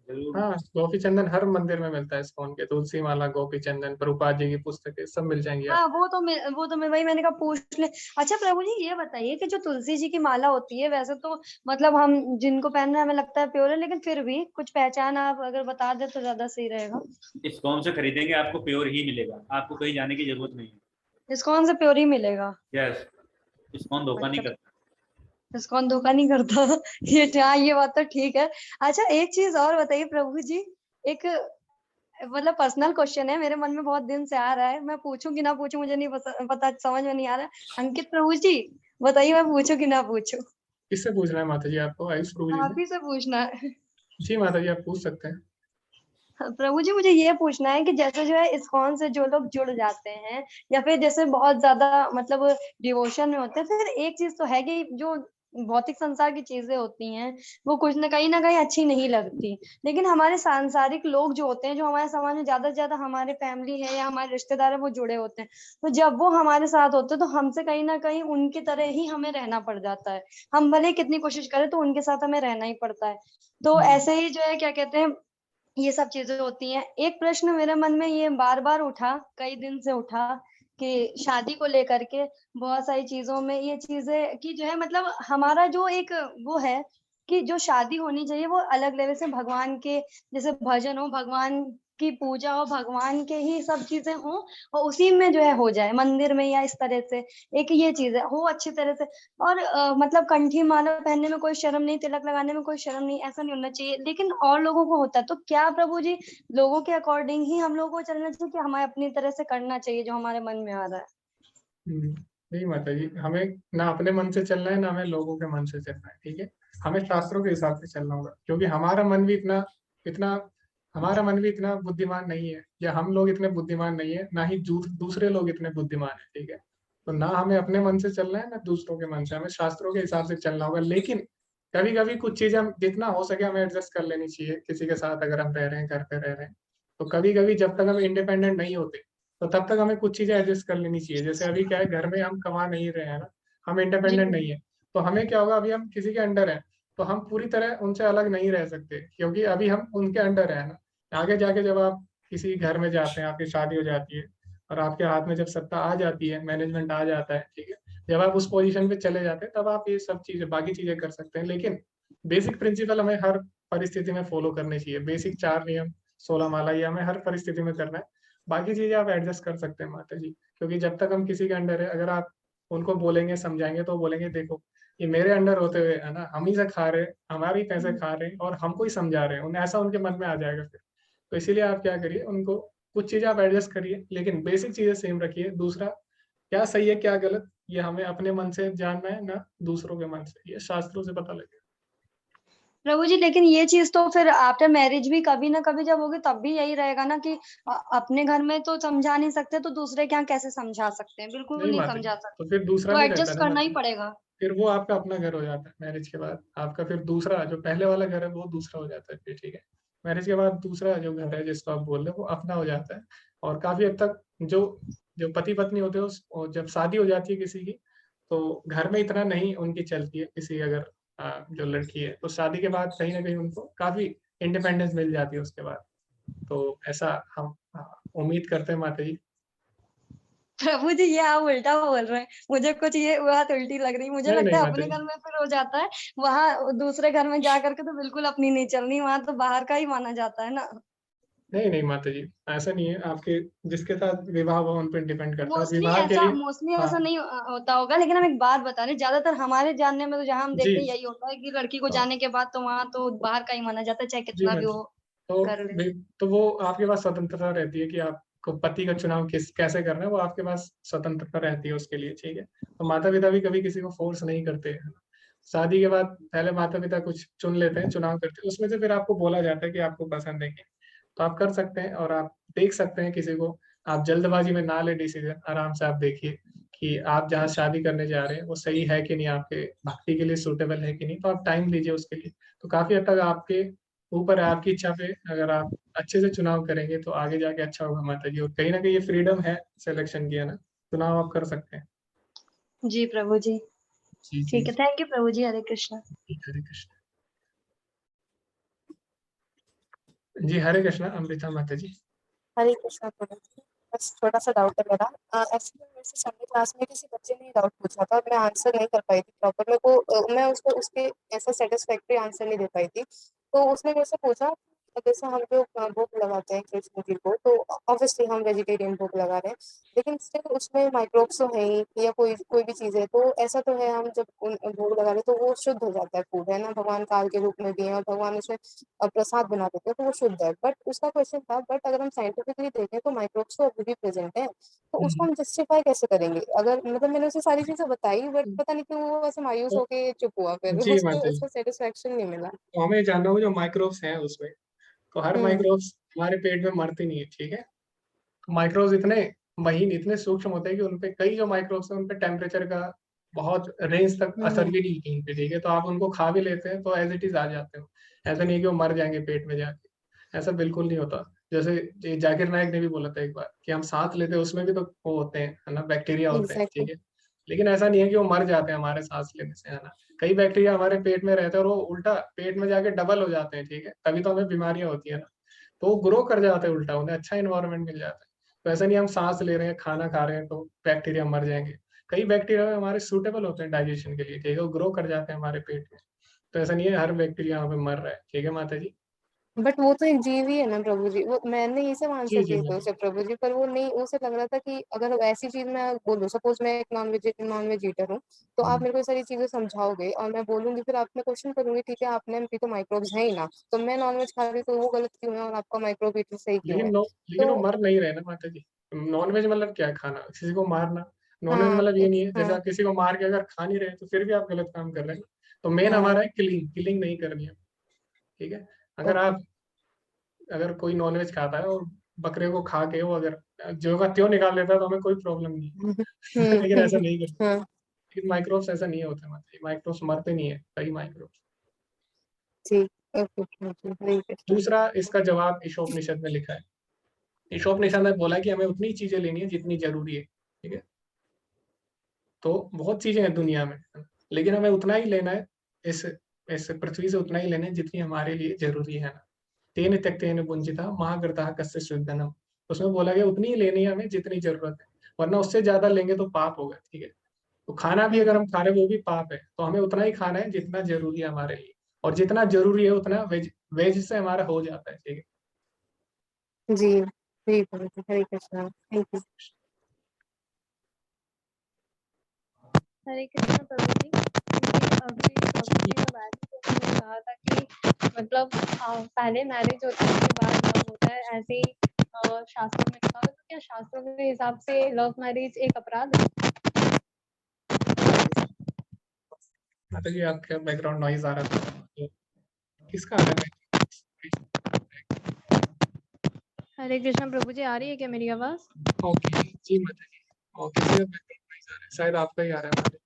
जरूर। हाँ, गोपी चंदन हर मंदिर में मिलता है इस्कॉन के, तुलसी माला, गोपी चंदन, प्रभुपाद जी की पुस्तकें सब मिल जाएंगी हाँ आप। वो तो मैं वही मैंने कहा पूछ ले। अच्छा प्रभु जी ये बताइए कि जो तुलसी जी की माला होती है, वैसे तो मतलब हम जिनको पहनना है हमें लगता है प्योर है, लेकिन फिर भी कुछ पहचान आप अगर बता दे तो ज्यादा सही रहेगा। इस्कॉन से खरीदेंगे आपको प्योर ही मिलेगा, आपको कहीं जाने की जरूरत नहीं है। इस्कॉन से प्योर ही मिलेगा? यस, इस्कॉन धोखा नहीं अच्छा, करता। इस्कॉन धोखा नहीं करता ये हाँ, ये बात तो ठीक है। अच्छा एक चीज और बताइए प्रभु जी, एक मतलब पर्सनल क्वेश्चन है, मेरे मन में बहुत दिन से आ रहा है, मैं पूछूं कि ना पूछूं मुझे नहीं पता, समझ में नहीं आ रहा है। अंकित प्रभु जी बताइए, मैं पूछूं कि ना पूछूं? किससे पूछना है माता जी आपको, आयुष प्रभु जी आप से? ही से पूछना है। जी माता जी आप पूछ सकते हैं। प्रभु जी मुझे ये पूछना है कि जैसे जो है इस्कॉन से जो लोग जुड़ जाते हैं, या फिर जैसे बहुत ज्यादा मतलब डिवोशन में होते हैं, फिर एक चीज तो है कि जो भौतिक संसार की चीजें होती हैं वो कुछ ना कहीं अच्छी नहीं लगती, लेकिन हमारे सांसारिक लोग जो होते हैं, जो हमारे समाज में ज्यादा से ज्यादा हमारे फैमिली है या हमारे रिश्तेदार है, वो जुड़े होते हैं, तो जब वो हमारे साथ होते हैं तो हमसे कहीं ना कहीं उनकी तरह ही हमें रहना पड़ जाता है। हम भले कितनी कोशिश करें तो उनके साथ हमें रहना ही पड़ता है। तो ऐसे ही जो है क्या कहते हैं, ये सब चीजें होती हैं। एक प्रश्न मेरे मन में ये बार बार उठा, कई दिन से उठा, कि शादी को लेकर के बहुत सारी चीजों में ये चीजें कि जो है मतलब हमारा जो एक वो है कि जो शादी होनी चाहिए वो अलग लेवल से भगवान के जैसे भजन हो, भगवान की पूजा हो, भगवान के ही सब चीजें हो, और उसी में जो है हो जाए मंदिर में या इस तरह से। एक ये चीज है हो अच्छी तरह से। और मतलब कंठी माला पहनने में कोई शर्म नहीं, तिलक लगाने में कोई शर्म नहीं, ऐसा नहीं होना चाहिए, लेकिन और लोगों को होता है। तो क्या प्रभु जी लोगों के अकॉर्डिंग ही हम लोगों को चलना चाहिए कि हमें अपनी तरह से करना चाहिए जो हमारे मन में आ रहा है? नहीं माता जी, हमें ना अपने मन से चलना है ना हमें लोगों के मन से चलना है, ठीक है। हमें शास्त्रों के हिसाब से चलना होगा, क्योंकि इतना हमारा मन भी इतना बुद्धिमान नहीं है, या हम लोग इतने बुद्धिमान नहीं है, ना ही दूसरे लोग इतने बुद्धिमान है, ठीक है। तो ना हमें अपने मन से चलना है ना दूसरों के मन से, हमें शास्त्रों के हिसाब से चलना होगा। लेकिन कभी कभी कुछ चीजें हम जितना हो सके हमें एडजस्ट कर लेनी चाहिए, किसी के साथ अगर हम रह रहे हैं, घर पे रह रहे हैं, तो कभी कभी जब तक हम इंडिपेंडेंट नहीं होते तो तब तक हमें कुछ चीजें एडजस्ट कर लेनी चाहिए। जैसे अभी क्या है, घर में हम कमा नहीं रहे हैं ना, हम जी इंडिपेंडेंट नहीं है, तो हमें क्या होगा, अभी हम किसी के अंडर है, तो हम पूरी तरह उनसे अलग नहीं रह सकते, क्योंकि अभी हम उनके अंडर है ना। आगे जाके जब आप किसी घर में जाते हैं, आपकी शादी हो जाती है और आपके हाथ में जब सत्ता आ जाती है, मैनेजमेंट आ जाता है, ठीक है, जब आप उस पोजीशन पे चले जाते हैं तब आप ये सब चीजें, बाकी चीजें कर सकते हैं। लेकिन बेसिक प्रिंसिपल हमें हर परिस्थिति में फॉलो करने चाहिए। बेसिक 4 नियम, 16 माला, ये हमें हर परिस्थिति में करना है। बाकी चीजें आप एडजस्ट कर सकते हैं माता जी, क्योंकि जब तक हम किसी के अंडर है, अगर आप उनको बोलेंगे, समझाएंगे, तो बोलेंगे देखो ये मेरे अंडर होते हुए है ना, हम ही से खा रहे, हमारे ही पैसे खा रहे और हमको ही समझा रहे हैं, उन्हें ऐसा उनके मन में आ जाएगा फिर। तो इसीलिए आप क्या करिए, उनको कुछ चीजें आप एडजस्ट करिए, लेकिन बेसिक चीजें सेम रखिए। दूसरा, क्या सही है क्या गलत, ये हमें अपने मन से जानना है ना दूसरों के मन से, ये शास्त्रों से पता लगेगा। प्रभु जी, लेकिन ये चीज तो फिर आफ्टर मैरिज भी कभी ना कभी जब होगी तब भी यही रहेगा ना कि अपने घर में तो समझा नहीं सकते तो दूसरे के यहाँ कैसे समझा सकते हैं, बिल्कुल भी नहीं नहीं माता जी, समझा तो सकते। फिर दूसरा तो नहीं रहता एडजस्ट ना करना माता ही जी, पड़ेगा। फिर वो आपका अपना घर हो जाता है। मैरिज के बाद आपका फिर दूसरा, जो पहले वाला घर है वो दूसरा हो जाता है फिर, ठीक है। मैरिज के बाद दूसरा जो घर है जिसको आप बोल रहे हो वो अपना हो जाता है। और काफी हद तक जो जो पति पत्नी होते हैं और जब शादी हो जाती है किसी की, तो घर में इतना नहीं उनकी चलती है, किसी अगर जो लड़की है, तो शादी के बाद कहीं ना कहीं उनको काफी इंडिपेंडेंस मिल जाती है उसके बाद। तो ऐसा हम उम्मीद करते हैं माता जी। प्रभु जी, ये आप उल्टा बोल रहे हैं, मुझे कुछ ये बात उल्टी लग रही है। मुझे नहीं लगता नहीं है माता अपने जी, घर में फिर हो जाता है, वहां दूसरे घर में जा करके तो बिल्कुल अपनी नहीं चलनी, वहां तो बाहर का ही माना जाता है ना। नहीं नहीं माता जी, ऐसा नहीं है। आपके जिसके साथ विवाह हुआ उन पर डिपेंड करता है, और मोस्टली विवाह के ऐसा लिए। मोस्टली हाँ ऐसा नहीं होता होगा, लेकिन हम एक बात बता रहे हैं, ज्यादातर हमारे जानने में तो जहां हम जी। देखते हैं यही होता है कि लड़की को हाँ जाने के बाद तो वहां तो बाहर का ही माना जाता है, चाहे जी कितना भी माता जी, वो तो कर ले। तो वो आपके पास स्वतंत्रता रहती है कि आपको पति का चुनाव कैसे करना है, वो आपके पास स्वतंत्रता रहती है उसके लिए, ठीक है। तो माता पिता भी कभी किसी को फोर्स नहीं करते हैं। शादी के बाद पहले माता पिता कुछ चुन लेते हैं, चुनाव करते हैं, उसमें से फिर आपको बोला जाता है कि आपको पसंद है क्या। तो आप कर सकते हैं, और आप देख सकते हैं किसी को। आप जल्दबाजी में ना ले डिसीजन, आराम से आप देखिए कि आप जहाँ शादी करने जा रहे हैं वो सही है कि नहीं, आपके भक्ति के लिए सूटेबल है कि नहीं, तो आप टाइम लीजिए उसके लिए। तो काफी हद तक आपके ऊपर है, आपकी इच्छा पे अगर आप अच्छे से चुनाव करेंगे तो आगे जाके अच्छा होगा माता जी। और कहीं ना कहीं ये फ्रीडम है सिलेक्शन की, है ना, चुनाव आप कर सकते हैं। जी प्रभु जी। जी जी ठीक है, थैंक यू प्रभु जी, हरे कृष्णा। जी, हरे कृष्ण। जी हरे कृष्णा, अमृता माता जी। हरे कृष्णा प्रभु जी। बस थोड़ा सा डाउट है मेरा। एक्चुअली मेरे से संडे क्लास में किसी बच्चे ने डाउट पूछा था और मैं आंसर नहीं कर पाई थी प्रॉपर। मेरे को मैं उसको उसके ऐसा सेटिस्फैक्ट्री आंसर नहीं दे पाई थी। तो उसने मेरे से पूछा कि जैसे हम जो भोग लगाते हैं कृष्ण जी को, तो ऑब्वियसली हम वेजिटेरियन भोग लगा रहे हैं, लेकिन स्टिल उसमें माइक्रोब्स तो है ही, या कोई कोई भी चीज़ है, तो ऐसा तो है हम जब भोग लगा रहे हैं तो वो शुद्ध हो जाता है फूड, है ना, भगवान काल के रूप में भी है और भगवान उसमें प्रसाद बना देते हैं, तो वो शुद्ध है। बट उसका क्वेश्चन था, बट अगर हम साइंटिफिकली देखें तो माइक्रोब्स तो अभी भी प्रेजेंट है, तो उसको हम्म, हम जस्टिफाई कैसे करेंगे? अगर मतलब मैंने उसे सारी चीजें बताई, बट पता नहीं क्यों वो ऐसे मायूस तो होके चुप हुआ, फिर जी उसको माता जी, उसको सेटिस्फेक्शन नहीं मिला। तो हमें जानना होगा जो माइक्रोब्स हैं उसमें, तो हर हम्म माइक्रोब्स हमारे पेट में मरती नहीं है, ठीक है। तो माइक्रोब्स इतने महीन, इतने सूक्ष्म होते हैं कि उनपे कई जो माइक्रोब्स हैं उनपे टेम्परेचर का बहुत रेंज तक असर हम्म भी नहीं होती उनपे, ठीक है। तो आप उनको खा भी लेते हैं तो एज इट इज आ जाते हो, ऐसा नहीं है कि वो मर जाएंगे पेट में जाके, ऐसा बिल्कुल नहीं होता। जैसे ये जाकिर नायक ने भी बोला था एक बार कि हम सांस लेते हैं उसमें भी तो वो होते हैं, है ना, बैक्टीरिया होते हैं, एग्जैक्टली। ठीक है। लेकिन ऐसा नहीं है कि वो मर जाते हैं हमारे सांस लेने से, है ना। कई बैक्टीरिया हमारे पेट में रहते हैं और वो उल्टा पेट में जाके डबल हो जाते हैं, ठीक है, तभी तो हमें बीमारियां होती है ना। तो वो ग्रो कर जाते हैं उल्टा, उन्हें अच्छा इन्वायरमेंट मिल जाता है। तो ऐसा नहीं हम सांस ले रहे हैं, खाना खा रहे हैं तो बैक्टीरिया मर जाएंगे। कई बैक्टीरिया हमारे सूटेबल होते हैं डाइजेशन के लिए, ठीक है, वो ग्रो कर जाते हैं हमारे पेट में। तो ऐसा नहीं है हर बैक्टीरिया यहाँ पे मर रहा है, ठीक है माता जी। बट वो तो एक जीव ही है ना प्रभु जी, वो मैंने ये सब जी आंसर जी दिए थे माता जी। उसे प्रभु जी, पर वो नहीं, उसे लग रहा था कि अगर ऐसी चीज मैं बोलूँ, सपोज मैं एक नॉन वेज ईटर हूँ, तो आप हम्म। मेरे को ये सारी चीजें समझाओगे और मैं बोलूंगी, फिर आप मैं क्वेश्चन करूंगी, ठीक है आपने भी तो माइक्रोब्स है ही ना, तो मैं नॉन वेज खा रही हूँ तो वो गलत क्यों है और आपका माइक्रोब ईटर सही क्यों है? लेकिन नो लेकिन वो तो मर नहीं रहे ना माता जी। नॉन वेज मतलब क्या है, खाना किसी को मारना। नॉनवेज हाँ मतलब ये नहीं है जैसे हाँ आप किसी को मार के अगर खा नहीं रहे तो फिर भी आप गलत काम कर रहे हैं। तो मेन हाँ हमारा है किलिंग, किलिंग नहीं करनी है, ठीक है। अगर आप अगर कोई नॉनवेज खाता है और बकरे को खा के वो अगर जो का त्यों निकाल लेता है तो हमें कोई प्रॉब्लम नहीं है लेकिन ऐसा नहीं करना। हाँ लेकिन माइक्रोब्स ऐसा नहीं होता, मतलब माइक्रोब्स मरते नहीं है कई माइक्रोब्स। ठीक। ओके ओके ओके, हरे कृष्णा। दूसरा इसका जवाब ईशोपनिषद में लिखा है। ईशोपनिषद में बोला कि हमें उतनी चीजें लेनी है जितनी जरूरी है, ठीक है। तो बहुत चीजें हैं दुनिया में, लेकिन हमें उतना ही लेना है, इस इस पृथ्वी से उतना ही लेना है जितनी हमारे लिए जरूरी है ना। तेन त्यक्तेन भुंजिता महाकृतः कस्य स्विद्धनम। उसमें बोला गया उतनी ही लेनी है हमें जितनी जरूरत है, वरना उससे ज्यादा लेंगे तो पाप होगा, ठीक है। तो खाना भी अगर हम खा रहे हैं वो भी पाप है, तो हमें उतना ही खाना है जितना जरूरी है हमारे लिए, और जितना जरूरी है उतना वेज वेज से हमारा हो जाता है, ठीक है। जी जी प्रभु, हरे कृष्णा, थैंक यू। हरे कृष्णा प्रभु जी, ये अभी प्रभु जी ने बात की, उन्होंने कहा था कि मतलब पहले मैरिज होता है उसके बाद लव होता है, ऐसे ही शास्त्रों में लिखा हुआ है। तो क्या शास्त्रों के हिसाब से लव मैरिज एक अपराध है? माता जी आपका बैकग्राउंड नॉइज आ रहा था, तो किसका आ रहा है? हरे कृष्णा प्रभु जी, आ रही है क्या मेरी आवाज? ओके जी माता जी, और किसी का बैकग्राउंड नॉइज आ रहा है, शायद आपका ही आ रहा है माता जी।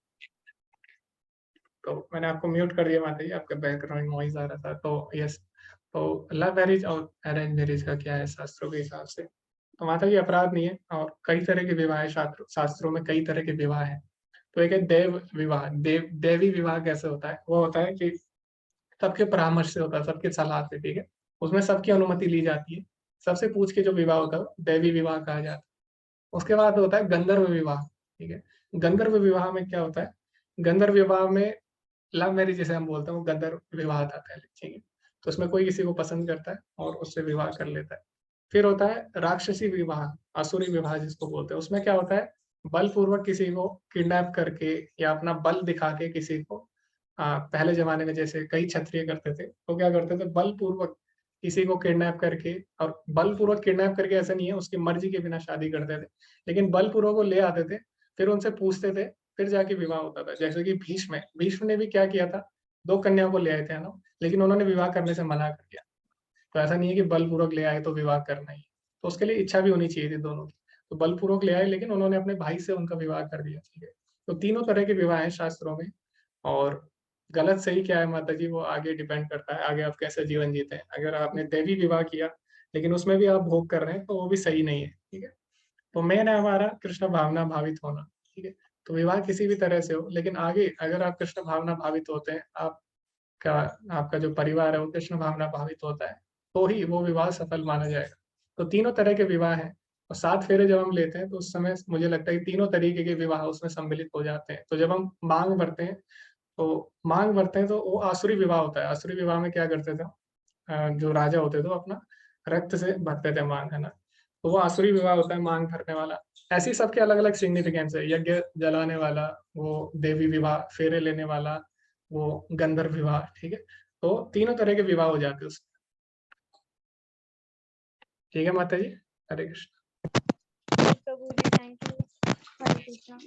तो मैंने आपको म्यूट कर दिया माता जी, आपका बैकग्राउंड नॉइज आ रहा था। तो यस, तो लव मैरिज और अरेंज मैरिज का क्या है शास्त्रों के हिसाब से? तो माता जी अपराध नहीं है, और कई तरह के विवाह है, शास्त्रों में कई तरह के विवाह है। तो एक है देव विवाह। देवी विवाह कैसे होता है? वो होता है कि सबके परामर्श से होता है, सबके सलाह से, ठीक है। उसमें सबकी अनुमति ली जाती है, सबसे पूछ के जो विवाह होता है देवी विवाह कहा जाता है। उसके बाद होता है गंधर्व विवाह, ठीक है। गंधर्व विवाह में क्या होता है? गंधर्व विवाह में लव मैरिज जैसे हम बोलते हैं वो गंधर्व विवाह था पहले, ठीक है। तो उसमें कोई किसी को पसंद करता है और उससे विवाह कर लेता है। फिर होता है राक्षसी विवाह, असुरी विवाह जिसको बोलते हैं। उसमें क्या होता है? बलपूर्वक किसी को किडनैप करके या अपना बल दिखा के किसी को, पहले जमाने में जैसे कई क्षत्रिय करते थे, तो क्या करते थे बलपूर्वक किसी को किडनैप करके, और बलपूर्वक किडनैप करके ऐसा नहीं है उसकी मर्जी के बिना शादी करते थे, लेकिन बलपूर्वक वो ले आते थे, फिर उनसे पूछते थे, फिर जाके विवाह होता था। जैसे कि भीष्म ने भी क्या किया था, 2 कन्याओं को ले आए थे, है ना, लेकिन उन्होंने विवाह करने से मना कर दिया। तो ऐसा नहीं है कि बलपूर्वक ले आए तो विवाह करना ही, तो उसके लिए इच्छा भी होनी चाहिए थी दोनों की। तो बलपूर्वक ले आए लेकिन उन्होंने अपने भाई से उनका विवाह कर दिया, ठीक है। तो तीनों तरह के विवाह हैं शास्त्रों में, और गलत सही क्या है माता जी, वो आगे डिपेंड करता है, आगे आप कैसे जीवन जीते हैं। अगर आपने देवी विवाह किया लेकिन उसमें भी आप भोग कर रहे हैं तो वो भी सही नहीं है, ठीक है। तो मेन है हमारा कृष्ण भावना भावित होना, ठीक है। तो विवाह किसी भी तरह से हो, लेकिन आगे अगर आप कृष्ण भावना भावित होते हैं, आपका आपका जो परिवार है वो कृष्ण भावना भावित होता है, तो ही वो विवाह सफल माना जाएगा। तो तीनों तरह के विवाह हैं, और 7 फेरे जब हम लेते हैं तो उस समय मुझे लगता है कि तीनों तरीके के विवाह उसमें सम्मिलित हो जाते हैं। तो जब हम मांग भरते हैं, तो वो आसुरी विवाह होता है। आसुरी विवाह में क्या करते थे? जो राजा होते थे वो अपना रक्त से भरते थे मांग, है ना। तो वो आसुरी विवाह होता है मांग भरने वाला। ऐसे ही सबके अलग अलग सिग्निफिकेंस है, यज्ञ जलाने वाला, वो देवी विवाह, फेरे लेने वाला, वो गंधर्व विवाह, ठीक है। तो तीनों तरह के विवाह हो जाते हैं उसमें, ठीक है माता जी। हरे कृष्ण। प्रभु जी, thank you. Hare Krishna.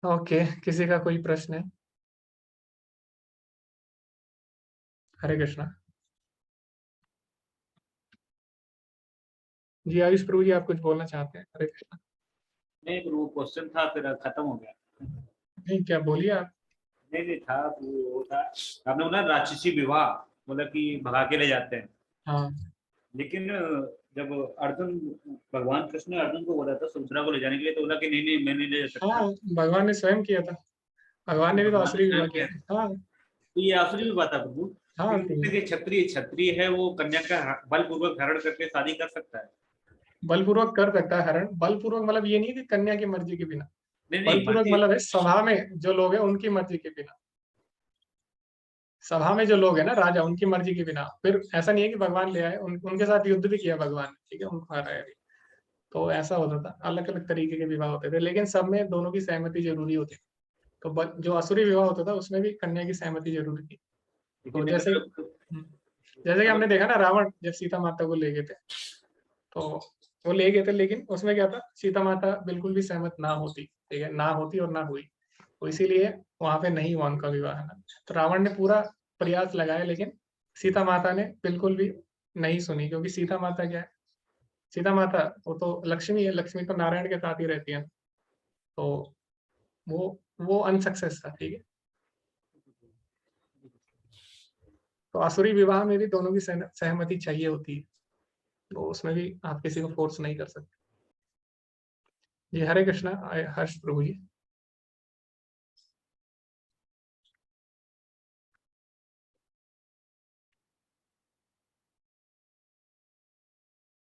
Okay, किसी का कोई प्रश्न है? हरे कृष्णा। जी आयुष प्रभु जी, आप कुछ बोलना चाहते हैं? हरे कृष्णा। नहीं, वो क्वेश्चन था फिर खत्म हो गया। नहीं, क्या बोलिए आप। नहीं नहीं था, वो था आपने बोला राक्षसी विवाह, मतलब कि भगा के ले जाते हैं। हाँ लेकिन जब अर्जुन, भगवान कृष्ण ने अर्जुन को बोला था सुभद्रा को ले जाने के लिए, तो बोला कि नहीं नहीं मैं नहीं ले जा सकता। हाँ, भगवान ने स्वयं किया था, भगवान ने भी तो भगवान ने आसुरी विवाह स्वयं किया किया, था। हाँ तो ये आसुरी विवाह था प्रभु। हाँ, लेकिन कहते हैं कि क्षत्रिय क्षत्रिय है, वो कन्या का बलपूर्वक हरण करके शादी कर सकता है। बलपूर्वक कर सकता है हरण। बलपूर्वक मतलब ये नहीं कि कन्या की मर्जी के बिना, नहीं नहीं बलपूर्वक मर्जी। मतलब है सभा में जो लोग हैं उनकी मर्जी के बिना। सभा में जो लोग हैं ना, राजा, उनकी मर्जी के बिना। फिर ऐसा नहीं है कि भगवान ले आए, उनके साथ युद्ध भी किया भगवान ने, ठीक है, उनको हराया भी। तो ऐसा होता था, अलग अलग तरीके के विवाह होते थे, लेकिन सब में दोनों की सहमति जरूरी होती थी। तो जो असुरी विवाह होता था उसमें भी कन्या की सहमति जरूरी थी। तो लेकिन जैसे अगर जैसे कि हमने देखा ना, रावण जब सीता माता को ले गए थे, तो वो ले गए थे, लेकिन उसमें क्या था, सीता माता बिल्कुल भी सहमत ना होती, ठीक है, ना होती और ना हुई, तो इसीलिए वहां पे नहीं हुआ उनका विवाह ना। तो रावण ने पूरा प्रयास लगाया, लेकिन सीता माता ने बिल्कुल भी नहीं सुनी, क्योंकि सीता माता क्या है, सीता माता वो तो लक्ष्मी है, लक्ष्मी तो नारायण के साथ ही रहती है, तो वो अनसक्सेस था, ठीक है। तो आसुरी विवाह में भी दोनों की सहमति चाहिए होती है, तो उसमें भी आप किसी को फोर्स नहीं कर सकते। जी हरे कृष्णा। हर्ष प्रभु जी।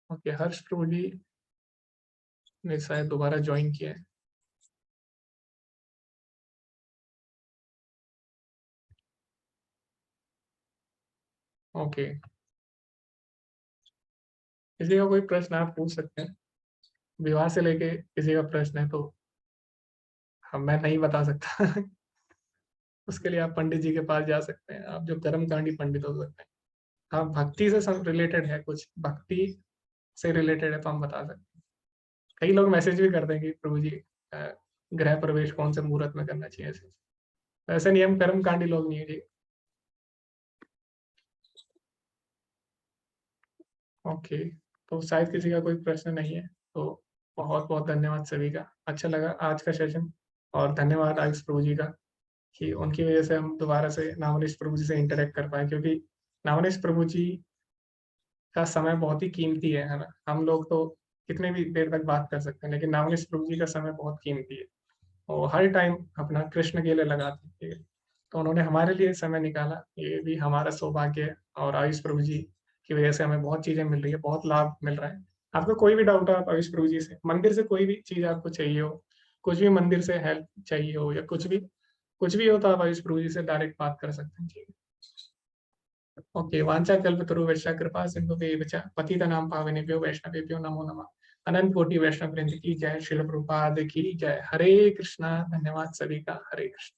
ओके, हर्ष प्रभु जी ने शायद दोबारा ज्वाइन किया है। ओके, किसी का कोई प्रश्न आप पूछ सकते हैं, विवाह से लेके किसी का प्रश्न है तो मैं नहीं बता सकता उसके लिए आप पंडित जी के पास जा सकते हैं, आप जो कर्मकांडी पंडित हो सकते हैं। हाँ, भक्ति से रिलेटेड है, कुछ भक्ति से रिलेटेड है तो हम बता सकते हैं। कई लोग मैसेज भी करते हैं कि प्रभु जी गृह प्रवेश कौन से मुहूर्त में करना चाहिए, ऐसे नहीं, हम कर्मकांडी लोग नहीं है जी। ओके, तो शायद किसी का कोई प्रश्न नहीं है, तो बहुत बहुत धन्यवाद सभी का, अच्छा लगा आज का सेशन, और धन्यवाद आयुष प्रभु जी का कि उनकी वजह से हम दोबारा से नामनीश प्रभु जी से इंटरेक्ट कर पाए, क्योंकि नामनीश प्रभु जी का समय बहुत ही कीमती है ना। हम लोग तो कितने भी देर तक बात कर सकते हैं, लेकिन नामनीश प्रभु जी का समय बहुत कीमती है, और हर टाइम अपना कृष्ण के लिए लगाते हैं, तो उन्होंने हमारे लिए समय निकाला, ये भी हमारा सौभाग्य है, और आयुष प्रभु जी की वजह से हमें बहुत चीजें मिल रही है, बहुत लाभ मिल रहा है। आपको कोई भी डाउट है, आप आयुष प्रभु जी से, मंदिर से कोई भी चीज आपको चाहिए हो, कुछ भी मंदिर से हेल्प चाहिए हो, या कुछ भी हो, तो आप आयुष प्रभु जी से डायरेक्ट बात कर सकते हैं। ठीक है, ओके। वांछा कल्पतरुभ्यश्च कृपा सिन्धुभ्येव च पतितनां पावनेभ्यो वैष्णवेभ्यो नमो नमः। अनंत कोटि वैष्णव वृंद की जय, श्रील प्रभुपाद की जय। हरे कृष्णा। धन्यवाद सभी का। हरे कृष्ण।